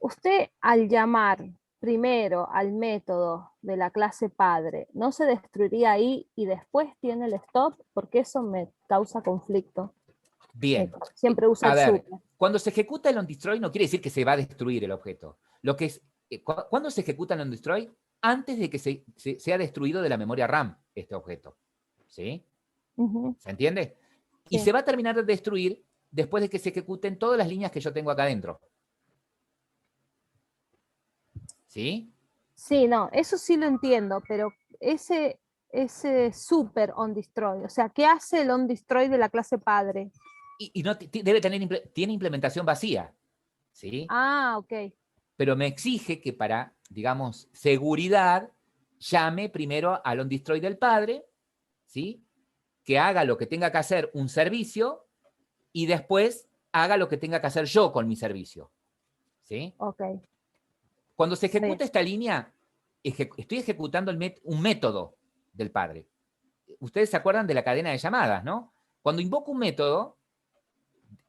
usted al llamar primero al método de la clase padre, ¿no se destruiría ahí y después tiene el stop? Porque eso me causa conflicto. Bien. Siempre usa A el ver, super. cuando se ejecuta el onDestroy no quiere decir que se va a destruir el objeto. Lo que es, ¿cuándo se ejecuta el onDestroy? Antes de que sea destruido de la memoria RAM este objeto. ¿Sí? Ujú, ¿Se entiende? Y sí. se va a terminar de destruir después de que se ejecuten todas las líneas que yo tengo acá adentro. ¿Sí? Sí, no, eso sí lo entiendo, pero ese super onDestroy, o sea, ¿qué hace el onDestroy de la clase padre? Y no debe tener, tiene implementación vacía. ¿Sí? Ah, ok. Pero me exige que para, digamos, seguridad, llame primero al onDestroy del padre, ¿sí? Que haga lo que tenga que hacer un servicio y después haga lo que tenga que hacer yo con mi servicio. ¿Sí? Ok, Cuando se sí. ejecuta esta línea, estoy ejecutando un método del padre. Ustedes se acuerdan de la cadena de llamadas, ¿no? Cuando invoco un método,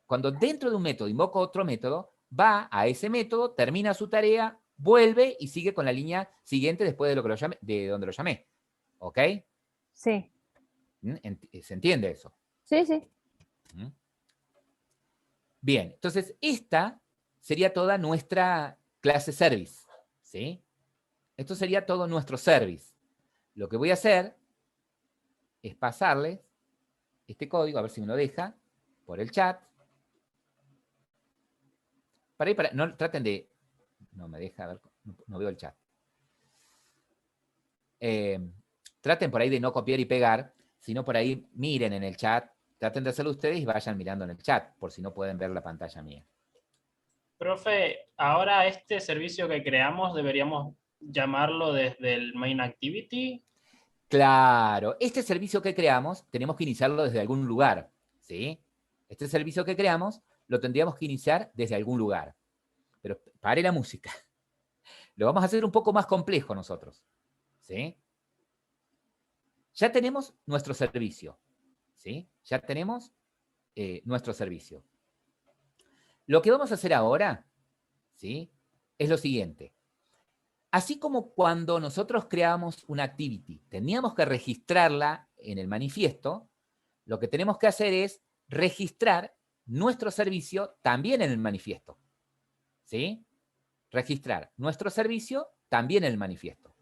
cuando dentro de un método invoco otro método, va a ese método, termina su tarea, vuelve y sigue con la línea siguiente después de, lo que lo llame, de donde lo llamé. ¿Ok? Sí, ¿Se entiende eso? sí, sí. ¿Mm? Bien, entonces esta sería toda nuestra clase service. ¿Sí? Esto sería todo nuestro service. Lo que voy a hacer es pasarles este código, a ver si me lo deja, por el chat. No traten de... No me deja, a ver, no veo el chat. Traten por ahí de no copiar y pegar, sino por ahí miren en el chat, traten de hacerlo ustedes y vayan mirando en el chat, por si no pueden ver la pantalla mía. profe, ahora este servicio que creamos deberíamos llamarlo desde el main activity. Claro, este servicio que creamos tenemos que iniciarlo desde algún lugar, ¿sí? Este servicio que creamos lo tendríamos que iniciar desde algún lugar. Pero pare la música. Lo vamos a hacer un poco más complejo nosotros, ¿sí? Ya tenemos nuestro servicio, ¿sí? Ya tenemos nuestro servicio. Lo que vamos a hacer ahora, ¿sí? Es lo siguiente. Así como cuando nosotros creamos una activity, teníamos que registrarla en el manifiesto, lo que tenemos que hacer es registrar nuestro servicio también en el manifiesto, ¿sí? Registrar nuestro servicio también en el manifiesto.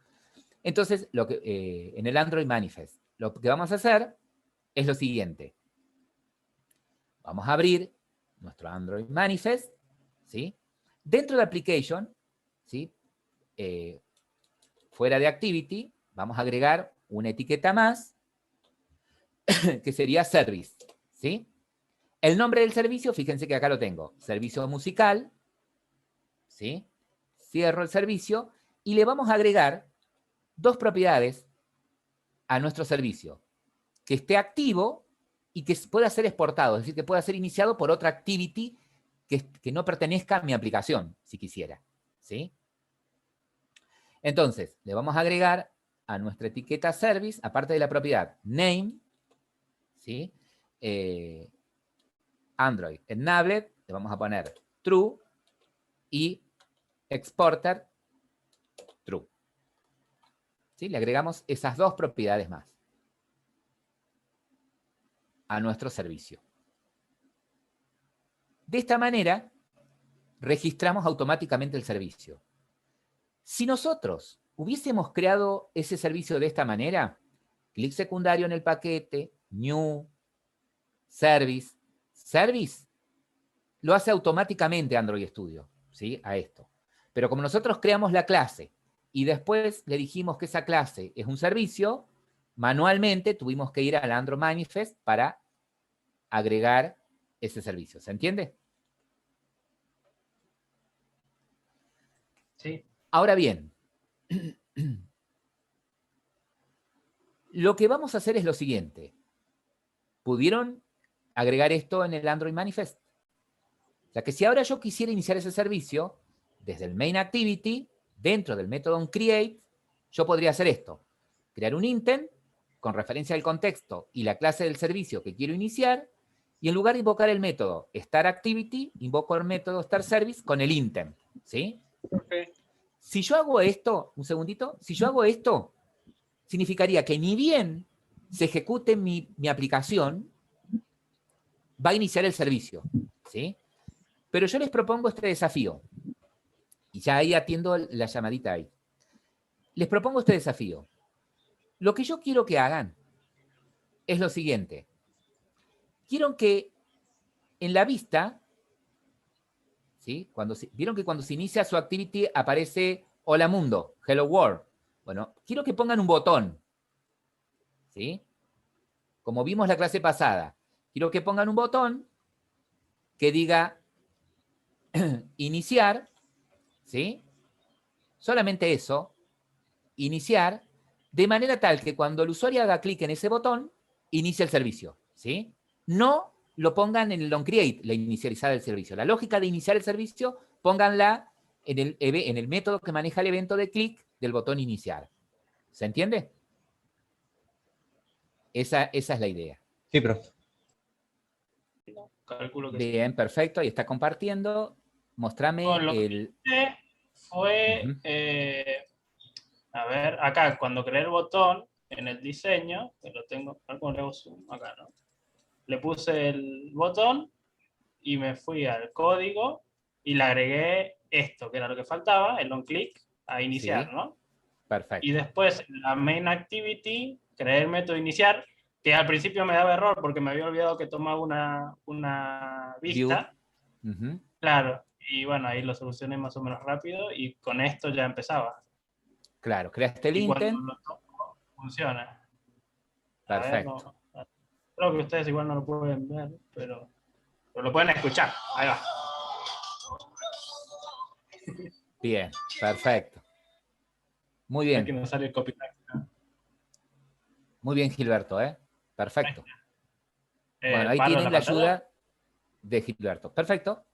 Entonces, en el Android Manifest, lo que vamos a hacer es lo siguiente. Vamos a abrir nuestro Android Manifest, ¿sí? Dentro de Application, ¿sí? Fuera de Activity, vamos a agregar una etiqueta más, que sería Service, ¿sí? El nombre del servicio, fíjense que acá lo tengo, servicio musical, ¿sí? Cierro el servicio y le vamos a agregar dos propiedades a nuestro servicio. Que esté activo y que pueda ser exportado, es decir, que pueda ser iniciado por otra activity que no pertenezca a mi aplicación, si quisiera. ¿Sí? Entonces, le vamos a agregar a nuestra etiqueta service, aparte de la propiedad name, ¿sí? Android enabled, le vamos a poner true y exporter true. ¿Sí? Le agregamos esas dos propiedades más a nuestro servicio. De esta manera, registramos automáticamente el servicio. Si nosotros hubiésemos creado ese servicio de esta manera, clic secundario en el paquete, New, Service, Service, lo hace automáticamente Android Studio, ¿sí? A esto. Pero como nosotros creamos la clase y después le dijimos que esa clase es un servicio, manualmente tuvimos que ir al Android Manifest para agregar ese servicio. ¿Se entiende? Sí. Ahora bien, lo que vamos a hacer es lo siguiente. ¿Pudieron agregar esto en el Android Manifest? O sea que si ahora yo quisiera iniciar ese servicio, desde el main activity, dentro del método onCreate, yo podría hacer esto. Crear un intent con referencia al contexto y la clase del servicio que quiero iniciar, y en lugar de invocar el método startActivity, invoco el método startService con el intent. ¿Sí? Okay. Si yo hago esto, un segundito, si yo hago esto, significaría que ni bien se ejecute mi aplicación, va a iniciar el servicio. ¿Sí? Pero yo les propongo este desafío. Y ya ahí atiendo la llamadita ahí. Les propongo este desafío. Lo que yo quiero que hagan es lo siguiente. Quiero que en la vista, ¿sí? ¿Vieron que cuando se inicia su activity aparece Hola Mundo, Hello World? Bueno, quiero que pongan un botón. ¿Sí? Como vimos la clase pasada. Quiero que pongan un botón que diga iniciar, ¿sí? Solamente eso, iniciar, de manera tal que cuando el usuario haga clic en ese botón, inicie el servicio, ¿sí? No lo pongan en el onCreate, la inicializada del servicio. La lógica de iniciar el servicio, pónganla en el método que maneja el evento de clic del botón iniciar. ¿Se entiende? Esa es la idea. Sí, profe. Calculo que sí. Bien, perfecto. Ahí está compartiendo. Mostrame Con lo que el... hice fue, Ujú. a ver, acá cuando creé el botón en el diseño, que lo tengo, a ver cómo le hago zoom acá, ¿no? Le puse el botón y me fui al código y le agregué esto, que era lo que faltaba, el onClick, a iniciar, Sí. ¿no? Perfecto. Y después la main activity, creé el método iniciar, que al principio me daba error porque me había olvidado que tomaba una vista. Ujú. Claro, y bueno, ahí lo solucioné más o menos rápido y con esto ya empezaba. Claro, creaste el Y cuando intent. lo toco, funciona. A ver, Perfecto. no, creo que ustedes igual no lo pueden ver, pero lo pueden escuchar. Ahí va. Bien, perfecto. Muy Aquí bien. me sale el copyright. Muy bien, Gilberto, ¿eh? Perfecto. Bueno, ahí ¿Paro tienen la pantalla? ayuda de Gilberto. Perfecto.